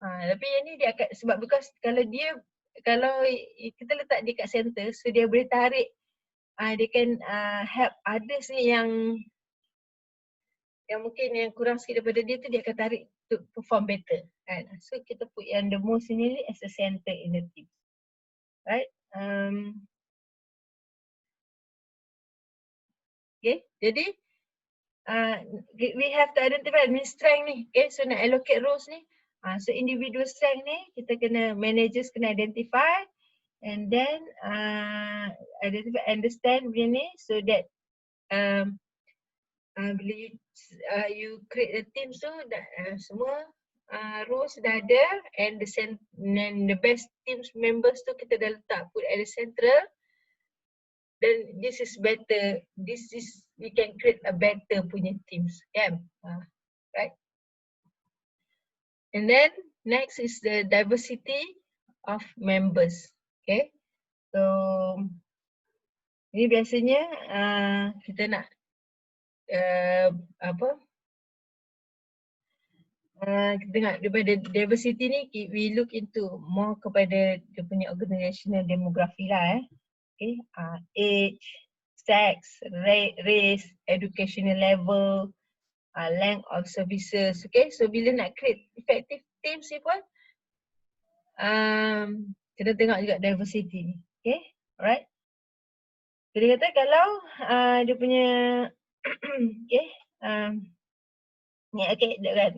Tapi yang ni dia akan, sebab because kalau kita letak dia kat center, so dia boleh tarik, dia can help others ni yang mungkin yang kurang sikit daripada dia tu, dia akan tarik to perform better kan. So kita put yang the most ni as a center in the team. Right? Okay, jadi we have to identify ni strength ni. Okay, so nak allocate roles ni. So individual strength ni kita kena, managers kena identify and then identify, understand benda ni so that bila you create a team tu semua roles dah ada and the best teams members tu kita dah letak put at the central. Then this is better, we can create a better punya teams, kan? Right? And then next is the diversity of members. Okay, so ini biasanya kita nak kita tengok daripada diversity ni, we look into more kepada dia punya organizational demografi lah. Okay, age, sex, race, educational level, length of services. Okay, so bila nak create effective teams ni pun kita tengok juga diversity ni. Okay, alright. Jadi kata kalau dia punya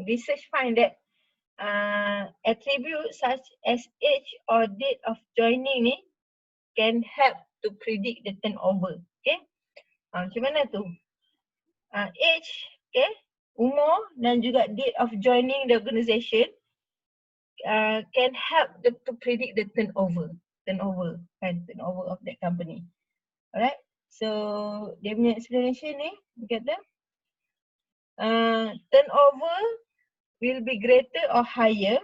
research find that attributes such as age or date of joining ni can help to predict the turnover. Okay, macam mana tu? Age, okay, umur dan juga date of joining the organisation can help to predict the turnover of that company. Alright, so dia punya explanation ni dia kata turnover will be greater or higher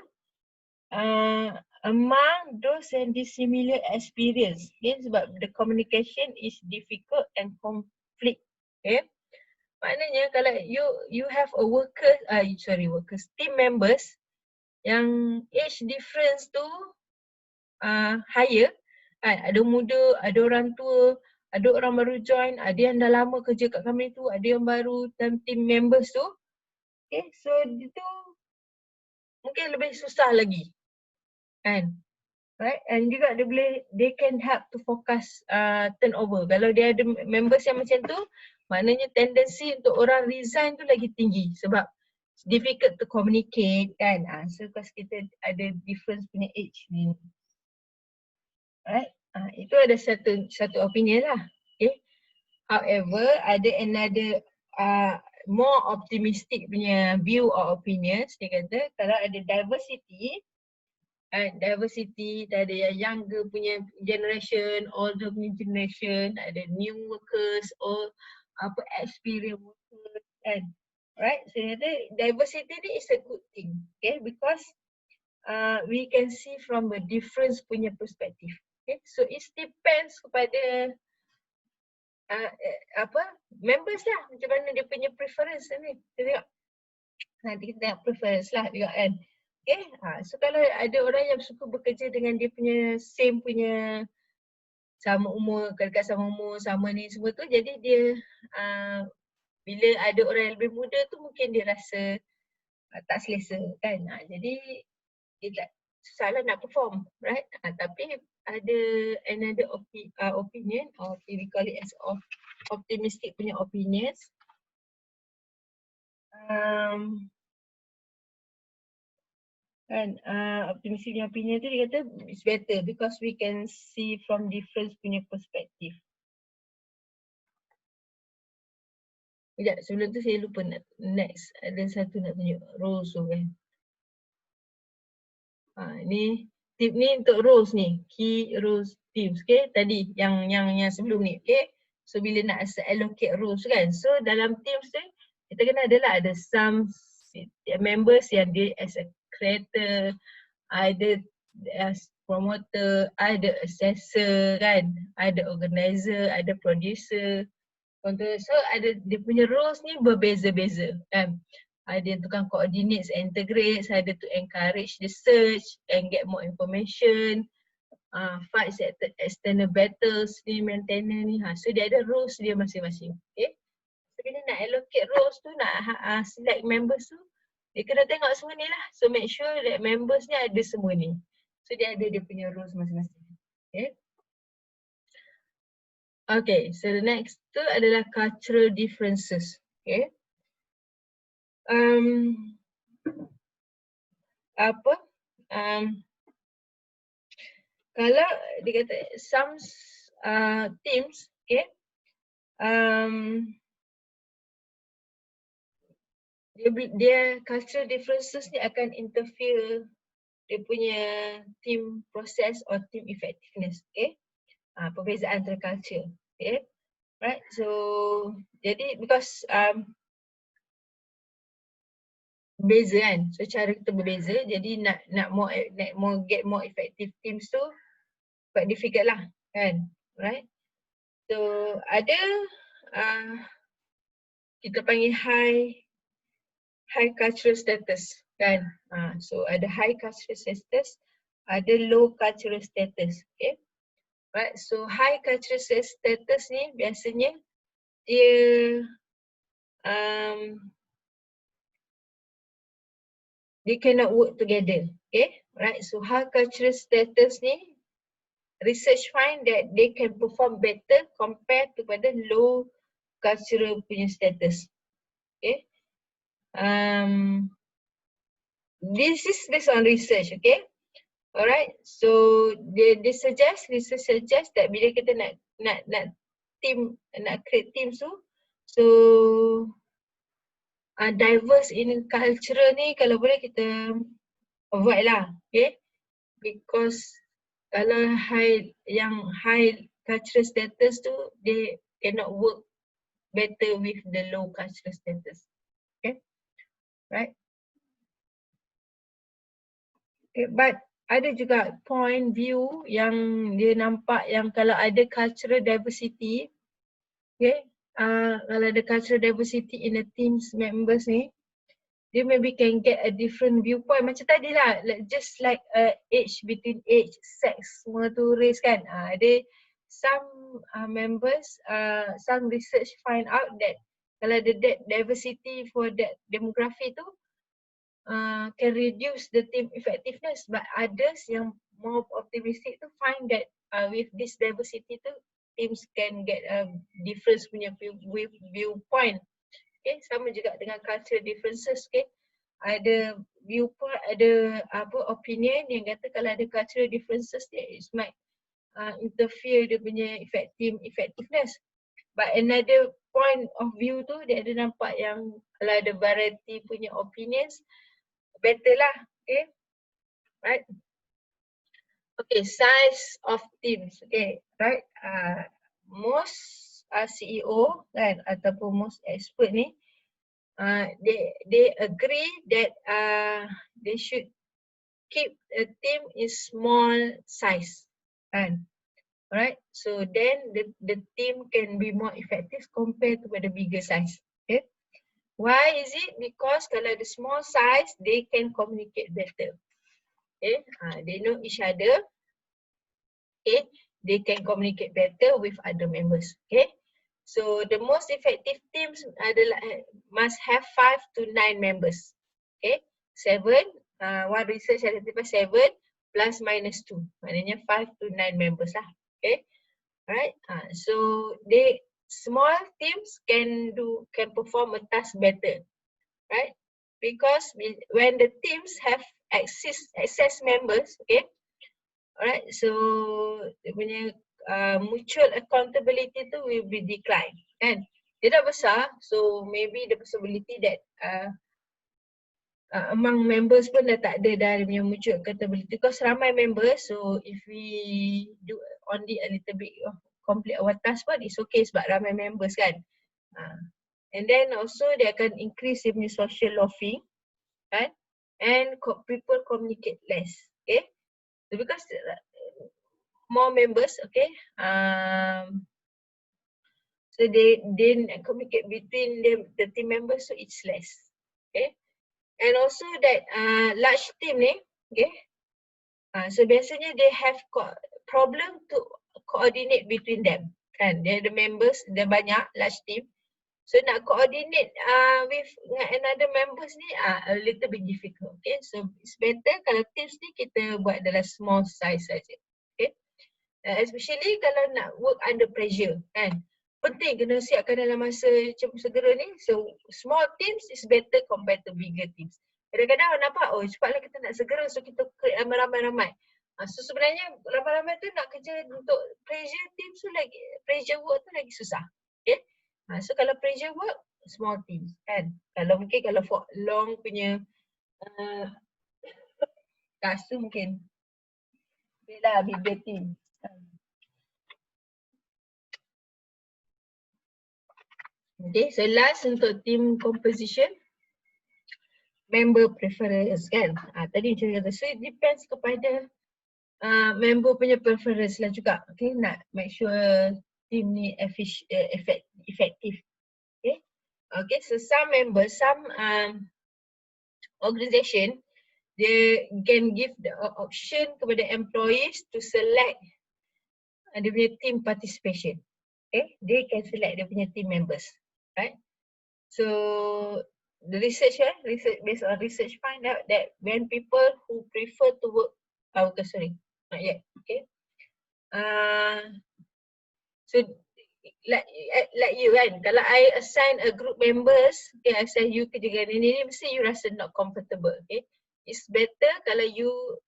among those in dissimilar experience. Okay, sebab the communication is difficult and conflict. Okay, maknanya kalau you have a workers, team members yang age difference tu higher, ada muda, ada orang tua, ada orang baru join, ada yang dah lama kerja kat company tu, ada yang baru dalam team members tu. Okay, so itu mungkin lebih susah lagi, kan? Right, and juga they can help to focus turnover. Kalau dia ada members yang macam tu, maknanya tendency untuk orang resign tu lagi tinggi sebab it's difficult to communicate, kan? So because kita ada difference punya age ni. Right, itu ada satu opinion lah. Okay, however ada another more optimistic punya view or opinions. Dia kata kalau ada diversity, ada yang younger punya generation, older punya generation, ada new workers or experienced workers, kan? Right, so dia kata diversity ni is a good thing. Okay, because we can see from a different punya perspective. Okay, so it depends kepada members lah, macam mana dia punya preference ni. Kita tengok, nanti kita tengok preference lah juga, kan. Okay, so kalau ada orang yang suka bekerja dengan dia punya same punya sama umur, dekat sama umur, sama ni semua tu, jadi dia bila ada orang yang lebih muda tu mungkin dia rasa tak selesa, kan. Jadi dia tak susah lah nak perform, right? Tapi ada another opinion, or we call it as optimistic punya opinions. Optimistic punya opinion tu dia kata it's better because we can see from different punya perspective. Sekejap, sebelum tu saya lupa next ada satu nak tunjuk roles tu, kan. Ni tip ni untuk roles ni, key roles teams. Okay, tadi yang sebelum ni. Okay, so bila nak allocate roles, kan, so dalam teams ni kita kena ada some members yang dia as a creator, ada as promoter, ada assessor, kan, ada organizer, ada producer. So ada dia punya roles ni berbeza-beza, kan. Ada yang tukang coordinate and integrate, ada to encourage the search and get more information, fight external battles ni, maintainer ni. So dia ada roles dia masing-masing. Okay, so bila nak allocate roles tu, nak select members tu, dia kena tengok semua ni lah. So make sure that members ni ada semua ni. So dia ada dia punya roles masing-masing. Okay, Okay, so the next tu adalah cultural differences. Okay. Apa? Kalau dia kata some teams, okay, dia cultural differences ni akan interfere dia punya team process or team effectiveness, okay. Perbezaan antara culture, okay. Right, so jadi because beza kan, so cara kita berbeza, jadi nak get more effective teams tu quite difficult lah kan, right. So ada kita panggil high cultural status kan. So ada high cultural status, ada low cultural status, okay. Right, so high cultural status ni biasanya dia they cannot work together, okay. Right, so high cultural status ni research find that they can perform better compared to pada low cultural punya status, okay. This is based on research, okay. Alright, so research suggest that bila kita nak create team tu, so diverse in cultural ni kalau boleh kita avoid lah, okay. Because kalau high cultural status tu, they cannot work better with the low cultural status, okay. Right. Okay, but ada juga point view yang dia nampak yang kalau ada cultural diversity, okay, kalau ada cultural diversity in the team's members ni, they maybe can get a different viewpoint macam tadi lah, just like age, between age, sex, semua tu race kan. Ada some members, some research find out that kalau ada that diversity for that demography tu, can reduce the team effectiveness, but others yang more optimistic tu find that with this diversity tu teams can get a difference punya viewpoint, okay. Sama juga dengan cultural differences, okay. Ada viewpoint, ada opinion yang kata kalau ada cultural differences it might interfere dia punya team effectiveness, but another point of view tu dia ada nampak yang kalau ada variety punya opinions better lah, okay. Right. Okay, size of teams, okay, right. Most CEO kan ataupun most expert ni, they agree that they should keep a team in small size, kan. Alright, so then the team can be more effective compared to the bigger size, okay. Why is it? Because kalau the small size, they can communicate better. Okay, they know each other. Okay, they can communicate better with other members. Okay, so the most effective teams adalah must have 5 to 9 members. Okay, 7. One research identify 7 plus minus 2. Maknanya 5 to 9 members lah. Okay, alright. So they small teams can perform a task better, right? Because when the teams have excess members, okay, alright, so dia punya mutual accountability tu will be decline, kan? Dia dah besar, so maybe the possibility that among members pun dah tak ada dah dia punya mutual accountability because ramai members, so if we do only a little bit of complete our task pun it's okay sebab ramai members kan. And then also dia akan increase dia punya social loafing, kan, and people communicate less, okay. So because more members, okay, so they communicate between the team members, so it's less, okay. And also that large team ni, okay, so biasanya they have problem to coordinate between them, kan. Dia ada members, dia banyak, large team. So nak coordinate with another members ni a little bit difficult, okay. So it's better kalau teams ni kita buat dalam small size saja, okay. Especially kalau nak work under pressure kan. Penting kena siapkan dalam masa macam segera ni. So small teams is better compared to bigger teams. Kadang-kadang orang nampak, oh cepatlah kita nak segera so kita create ramai-ramai. So sebenarnya ramai-ramai tu nak kerja untuk pressure teams tu lagi, pressure work tu lagi susah. Okay. So kalau pressure work, small teams kan. Kalau mungkin kalau for long punya task tu mungkin lah bigger team. Okay, so last untuk team composition, member preference kan. Tadi macam kata, so it depends kepada member punya preference lah juga. Okay, nak make sure team ni effective. Okay, okay, so some members, some organisation, they can give the option kepada employees to select dia punya team participation. Okay, they can select dia punya team members, right? So the research based on research find out that when people who prefer to work, okay, sorry, not yet, okay. So like you kan, kalau I assign a group members, okay, I assign you kerja ni mesti you rasa not comfortable, okay. It's better kalau you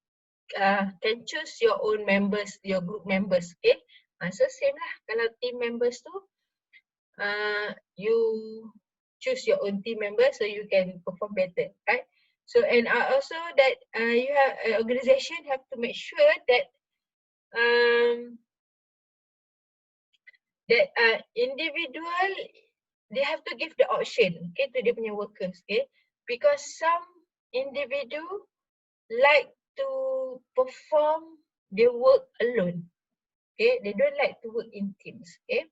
can choose your own members, your group members, okay. So same lah, kalau team members tu, you choose your own team members so you can perform better, right? So and also that you have organization have to make sure that individual, they have to give the option, okay, to their punya workers, okay, because some individual like to perform their work alone, okay, they don't like to work in teams, okay.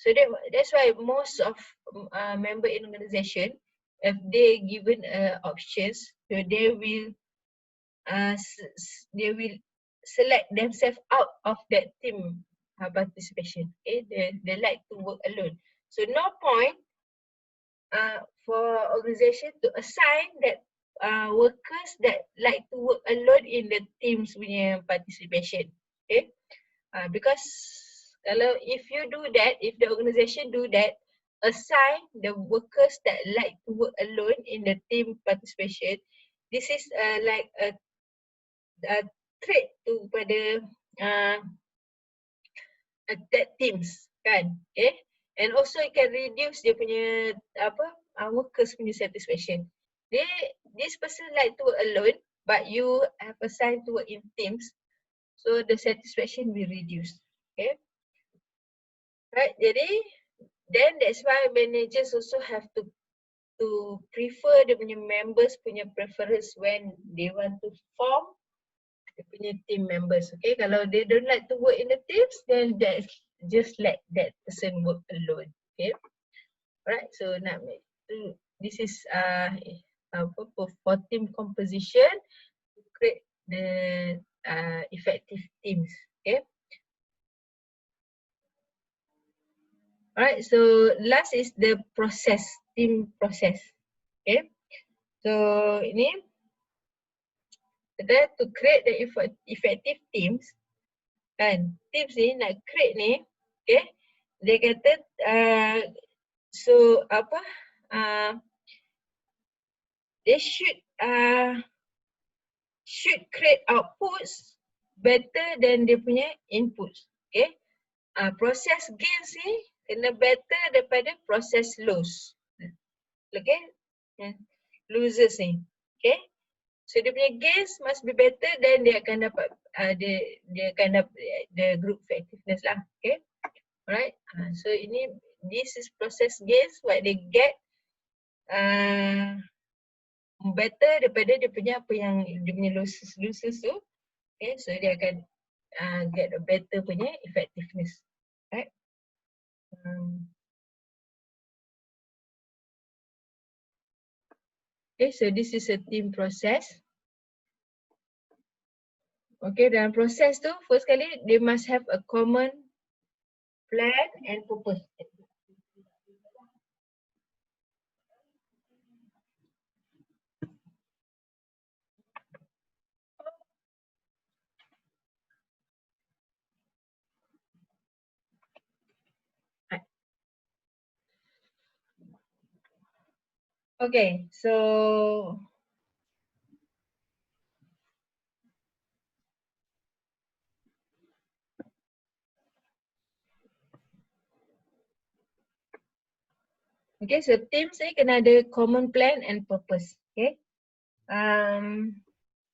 So that's why most of member in organization, if they given options, so they will select themselves out of that team participation. Okay, they like to work alone. So no point for organization to assign that workers that like to work alone in the teams punya participation. Okay, because kalau if you do that, if the organization do that, assign the workers that like to work alone in the team participation, this is like a trait to pada that teams kan, okay, and also it can reduce dia punya workers punya satisfaction. This person like to work alone, but you have assigned to work in teams, so the satisfaction will reduce, okay. Right, jadi then that's why managers also have to prefer dia punya members punya preference when they want to form dia punya team members. Okay, kalau they don't like to work in the teams, then that's just let that person work alone. Okay, alright. So nak this is for team composition to create the effective teams. Okay. Alright, so last is the process, team process. Okay, so ini kita to create the effective teams kan, teams ni nak create ni, okay, dia kata so apa they should create outputs better than dia punya inputs, okay. Process gains ni kena better daripada process loss, okay, losers ni, okay. So dia punya gains must be better, then dia akan dapat dia akan dapat the group effectiveness lah, okay. Alright, so this is process gains, what they get better daripada dia punya apa yang dia punya losses tu, okay. So dia akan get a better punya effectiveness, right. Okay, so this is a team process. Okay, dalam proses tu, first kali, they must have a common plan and purpose. Okay, so teams ni kena ada common plan and purpose. Okay.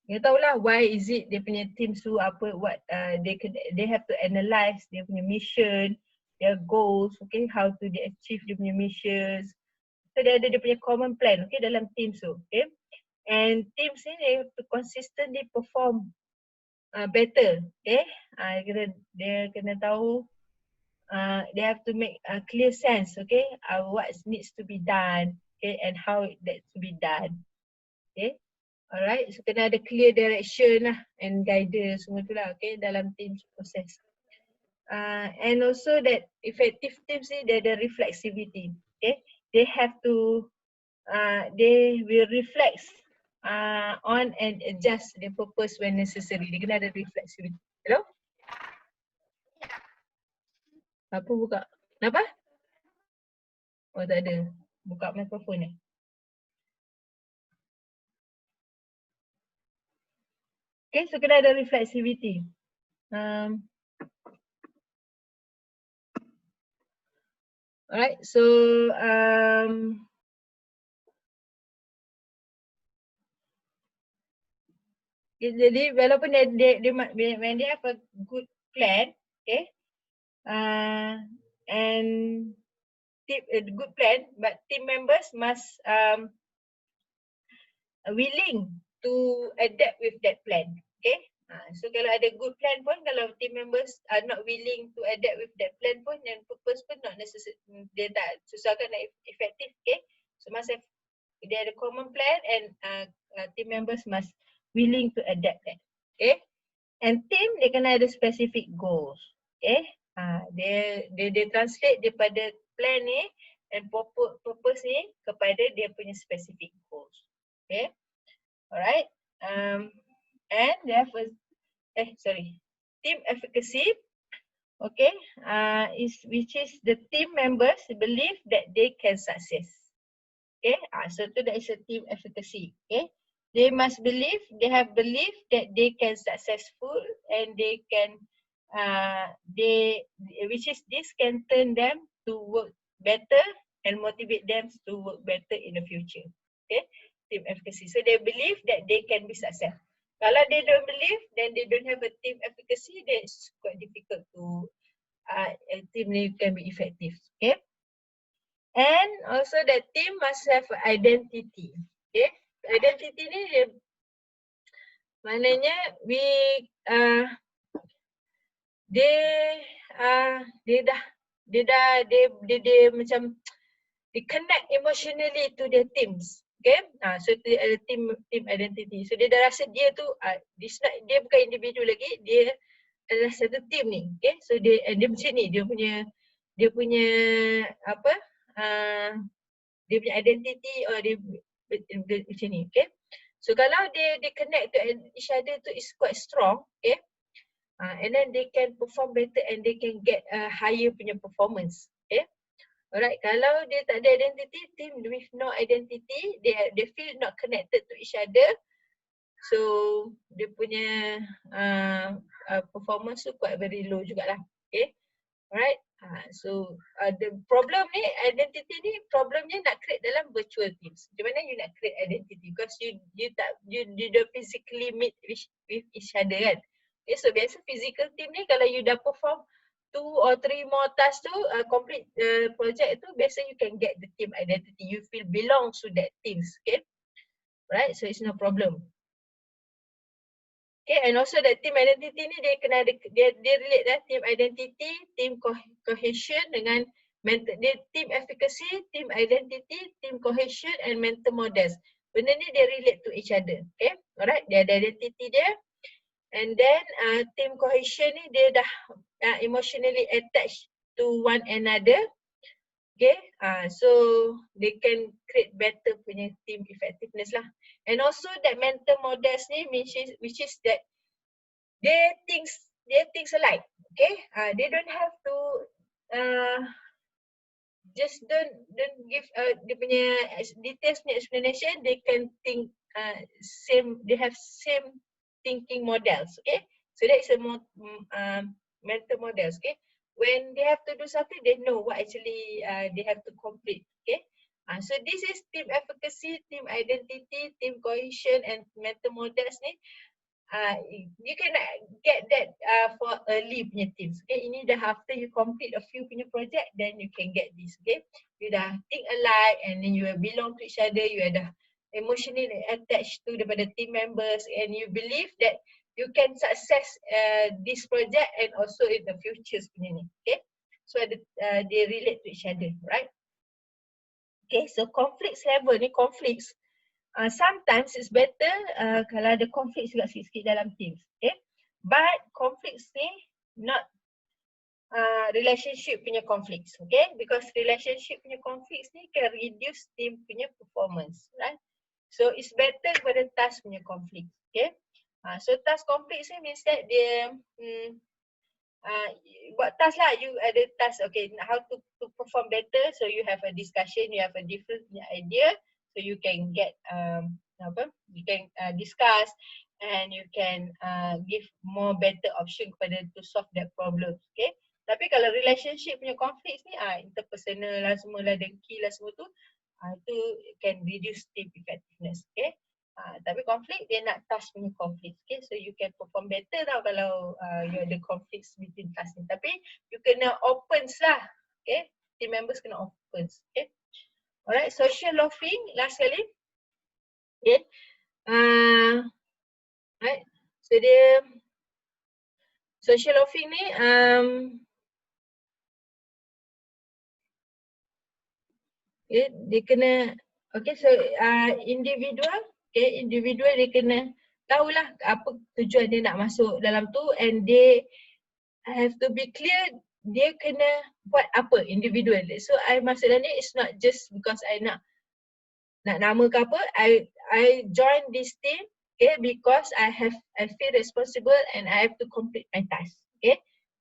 You tahulah why is it dia punya teams tu apa, what they have to analyze dia punya mission, their goals, okay, how to they achieve dia punya missions. So dia ada dia punya common plan, okay, dalam teams tu, okay. And teams ni they have to consistently perform better, okay. Dia kena tahu, they have to make a clear sense, okay, what needs to be done, okay, and how that to be done, okay. Alright, so kena ada clear direction lah and guidance semua tu lah, okay, dalam team process. And also that effective teams ni dia ada reflexivity, okay. They have to, they will reflect on and adjust their purpose when necessary. Dia kena ada reflexivity. Hello? Apa buka? Kenapa? Oh tak ada. Buka mikrofon ni. Okay, so kena ada reflexivity. Alright, so jadi walaupun when they have a good plan, okay, and a good plan, but team members must willing to adapt with that plan, okay. So kalau ada good plan pun, kalau team members are not willing to adapt with that plan pun, dan purpose pun not necessary, dia tak susahkan nak effective, okay. So must have, dia ada common plan and team members must willing to adapt that, okay. And team dia kena ada specific goals, okay. Dia translate daripada plan ni and purpose ni kepada dia punya specific goals, okay. Alright. And therefore, team efficacy, okay, which is the team members believe that they can success. Okay, so that is a team efficacy. Okay, they must believe, they have belief that they can successful and they can, which is this can turn them to work better and motivate them to work better in the future. Okay, team efficacy. So they believe that they can be successful. Kalau they don't believe, then they don't have a team efficacy, then it's quite difficult to a team can be effective. Okay. And also the team must have identity. Okay. Identity ni dia, maknanya dia macam they connect emotionally to their teams. Okay, so ada team identity. So dia dah rasa dia tu, dia bukan individu lagi, dia adalah satu team ni. Okay, so dia macam ni, dia punya apa, dia punya identity or dia macam ni. Okay, so kalau dia connect to each other tu is quite strong. Okay, and then they can perform better and they can get a higher punya performance. Okay. Alright, kalau dia tak ada identity, team with no identity, they feel not connected to each other. So dia punya performance tu quite very low jugalah. Okay. Alright. So the problem ni, identity ni problemnya nak create dalam virtual teams. Macam mana you nak create identity? Because you don't physically meet with each other kan. Okay, so biasa physical team ni kalau you dah perform 2 or 3 more tasks tu, complete project tu, biasa you can get the team identity. You feel belong to that teams, okay? Right, so it's no problem. Okay, and also that team identity ni dia kena ada, dia relate lah team identity, team cohesion dengan mental, dia team efficacy, team identity, team cohesion and mental models. Benda ni dia relate to each other, okay? Alright, dia ada identity dia. And then team cohesion ni dia dah emotionally attached to one another. Okay, so they can create better punya team effectiveness lah. And also that mental models ni which is that they think alike. Okay, they don't have to just don't give dia punya details punya explanation. They can think they have same thinking models, okay? So that is a more mental models, okay? When they have to do something, they know what actually they have to complete, okay? So this is team efficacy, team identity, team cohesion, and mental models ni. You can get that for early punya teams. Okay, ini dah after you complete a few punya project, then you can get this. Okay, you dah think alike and then you belong to each other. You are dah emotionally attached to daripada team members and you believe that you can success this project and also in the futures punya ni. Okay, so they relate to each other, right? Okay, so conflicts level ni conflicts. Sometimes it's better kalau ada konflik juga sikit-sikit dalam teams, okay? But conflicts ni not relationship punya conflicts, okay? Because relationship punya conflicts ni can reduce team punya performance, right? So it's better pada task punya conflict, okay? So task conflicts ni means that dia buat task lah, you ada task, okay, how to perform better, so you have a discussion, you have a different idea, so you can get you can discuss and you can give more better option kepada to solve that problem, okay. Tapi kalau relationship punya conflicts ni interpersonal lah, semua lah, dengki lah, semua tu itu can reduce team effectiveness, okay. Tapi konflik dia nak task punya konflik, okay. So you can perform better tau kalau you ada conflicts between task ni. Tapi you kena opens lah, okay. Team members kena opens, okay. Alright, social loafing last kali, okay. Right, so dia social loafing ni okay, dia kena okay, so individual, okay, individual dia kena tahulah apa tujuan dia nak masuk dalam tu and they have to be clear dia kena buat apa individual. So I masuk dalam ni it's not just because I nak nama ke apa, I join this team, okay, because I feel responsible and I have to complete my task, okay.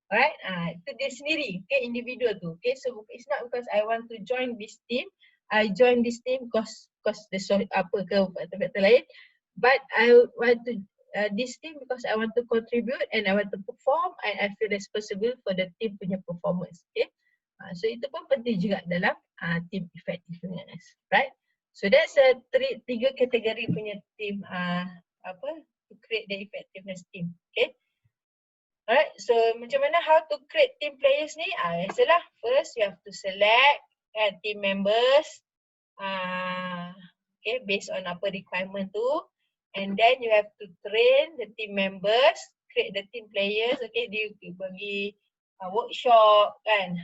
Alright, itu dia sendiri, okay, individual tu, okay. So it's not because I want to join this team, I join this team because the apa ke faktor-faktor lain, but I want to this team because I want to contribute and I want to perform and I feel responsible for the team punya performance, okay. So itu pun penting juga dalam team effectiveness, right? So that's tiga kategori punya team to create the effectiveness team, okay. Alright, so macam mana how to create team players ni? Biasalah, first you have to select team members, okay, based on apa requirement tu, and then you have to train the team members, create the team players, okay, dia bagi workshop kan,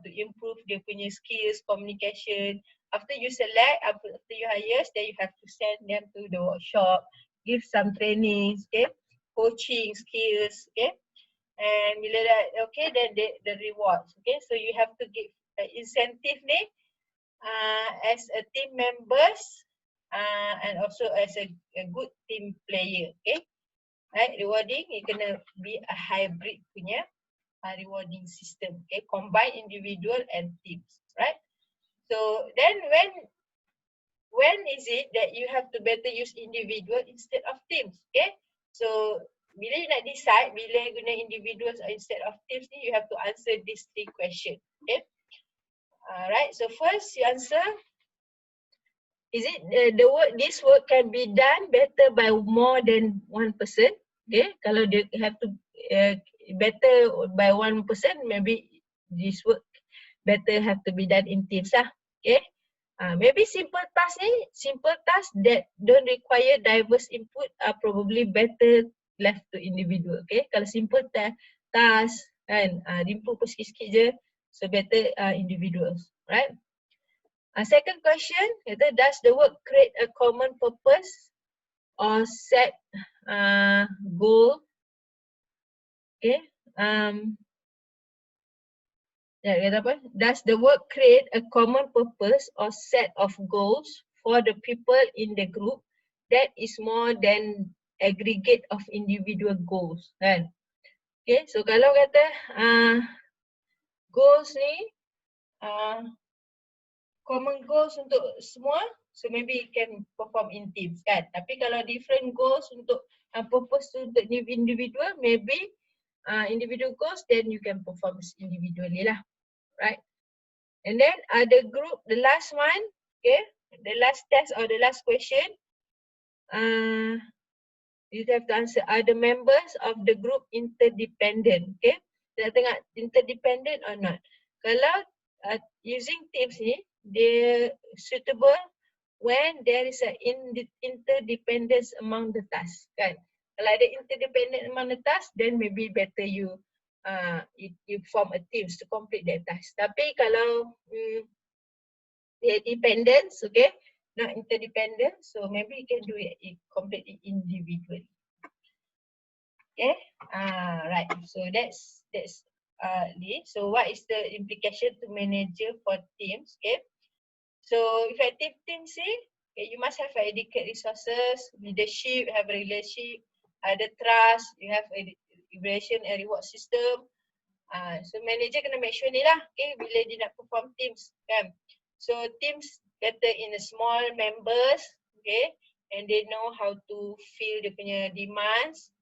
to improve dia punya skills, communication. After you select, after you hire, then you have to send them to the workshop, give some trainings, okay, coaching skills, okay. And bila dah okay, then the rewards, okay. So you have to give incentive ni as a team members and also as a good team player, okay. Right, rewarding you kena be a hybrid punya rewarding system, okay, combine individual and teams, right. So then when is it that you have to better use individual instead of teams, okay. So bila you nak decide bila guna individuals instead of teams ni, you have to answer these three questions, okay. Right, so first you answer, is it this work can be done better by more than one person, okay. Kalau they have to better by one person, maybe this work better have to be done in teams lah, okay. Maybe simple tasks that don't require diverse input are probably better left to individual, okay. Kalau simple task kan, input pun sikit-sikit je, so better individuals, right. Second question, does the work create a common purpose or set goal, okay. Does the work create a common purpose or set of goals for the people in the group that is more than aggregate of individual goals, kan? Okay, so kalau kata goals ni common goals untuk semua, so maybe you can perform in teams kan. Tapi kalau different goals untuk purpose tu untuk individual, maybe individual goals, then you can perform individually lah, right? And then the group, the last one, okay, the last test or the last question, you have to answer, are the members of the group interdependent? Okay, kita tengok interdependent or not. Kalau using teams ni, they suitable when there is a interdependence among the tasks kan. Kalau ada interdependent among the tasks, then maybe better you form a teams to complete that task. Tapi kalau they dependence, okay, not interdependent, so maybe you can do it completely individually. Okay, right. So that's this. So what is the implication to manager for teams? Okay, so effective team say, okay, you must have adequate resources, leadership, have a relationship, ada trust, you have a evaluation and reward system. So manager kena make sure ni lah, okay, bila dia nak perform teams kan. So teams better in a small members, okay, and they know how to fill dia punya demands.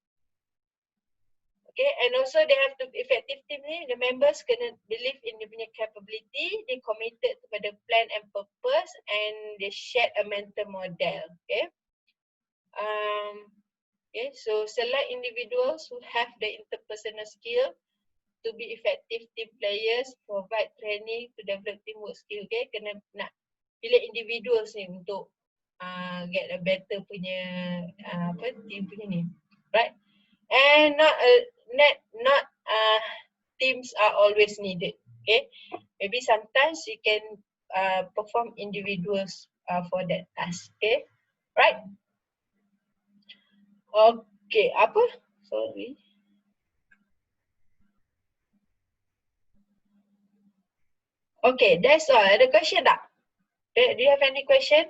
Okay, and also they have to effective team ni, the members kena believe in dia punya capability, they committed kepada plan and purpose, and they share a mental model. Okay, okay, so select individuals who have the interpersonal skill to be effective team players, provide training to develop teamwork skill. Okay, kena nak pilih individuals ni untuk get a better punya team punya ni, right? And not teams are always needed. Okay, maybe sometimes you can perform individuals for that task. Okay, right? Okay, apa? Sorry. Okay, that's all. Ada question tak? Do you have any question?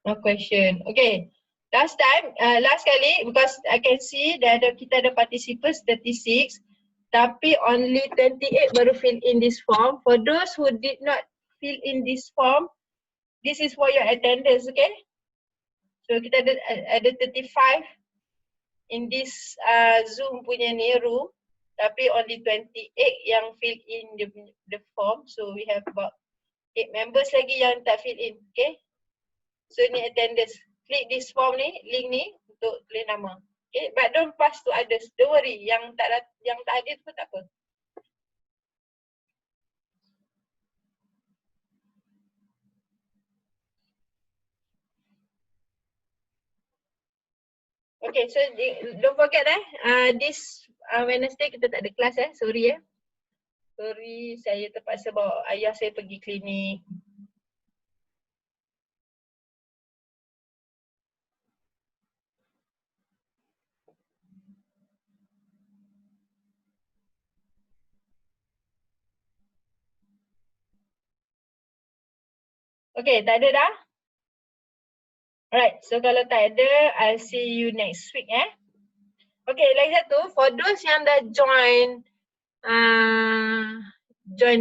No question. Okay. Last time, last kali, because I can see that kita ada participants 36, tapi only 28 baru fill in this form. For those who did not fill in this form, this is for your attendance, okay? So kita ada 35 in this Zoom punya ni room, tapi only 28 yang fill in the form. So we have about 8 members lagi yang tak fill in, okay? So ni attendance. Click this form ni, link ni untuk tulis nama. Okay, but don't pass to others. Don't worry, yang tak hadir pun tak apa. Okay, so don't forget this Wednesday kita tak ada kelas sorry Sorry, saya terpaksa bawa ayah saya pergi klinik. Okay, tak ada dah? Alright, so kalau tak ada, I'll see you next week Okay, lagi satu, for those yang dah join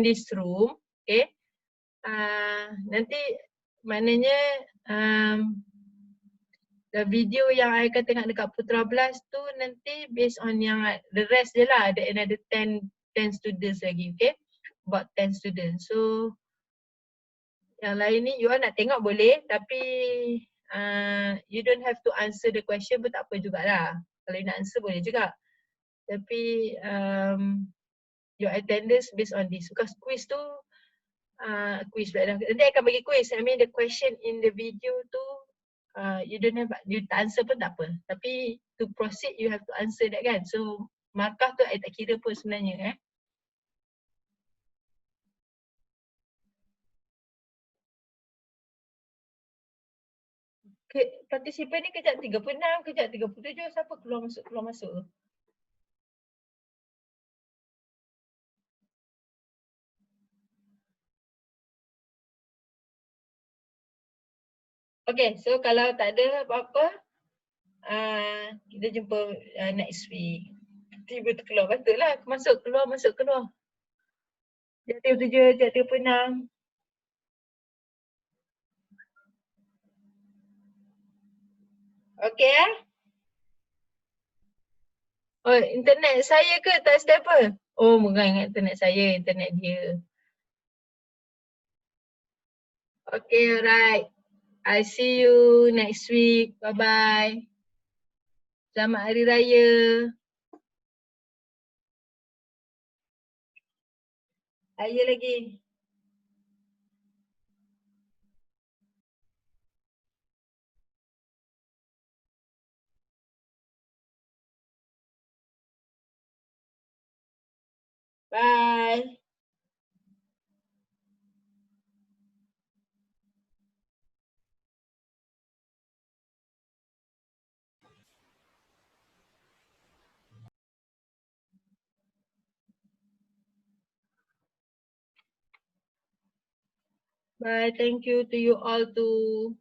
this room, okay, nanti maknanya the video yang I akan tengok dekat Putra Blast tu nanti based on yang the rest je lah, ada another 10 students lagi, okay, about 10 students. So yang lain ni you all nak tengok boleh, tapi you don't have to answer the question pun tak apa jugalah. Kalau you nak answer boleh juga, tapi your attendance based on this, because quiz tu quiz pula dah. Nanti akan bagi quiz. I mean the question in the video tu you don't have, you tak answer pun tak apa. Tapi to proceed you have to answer that kan. So markah tu I tak kira pun sebenarnya Partisipan ni kejap 36, kejap 37, siapa keluar masuk tu? Okay, so kalau tak ada apa-apa, kita jumpa next week. Tiba terkeluar, patutlah masuk keluar, masuk keluar. Jatuh 7, jatuh 6. Okay Oh, internet saya ke tak stable? Oh, bukan ingat internet saya, internet dia. Okay, alright. I see you next week. Bye-bye. Selamat Hari Raya. Raya lagi. Bye. Bye. Thank you to you all too.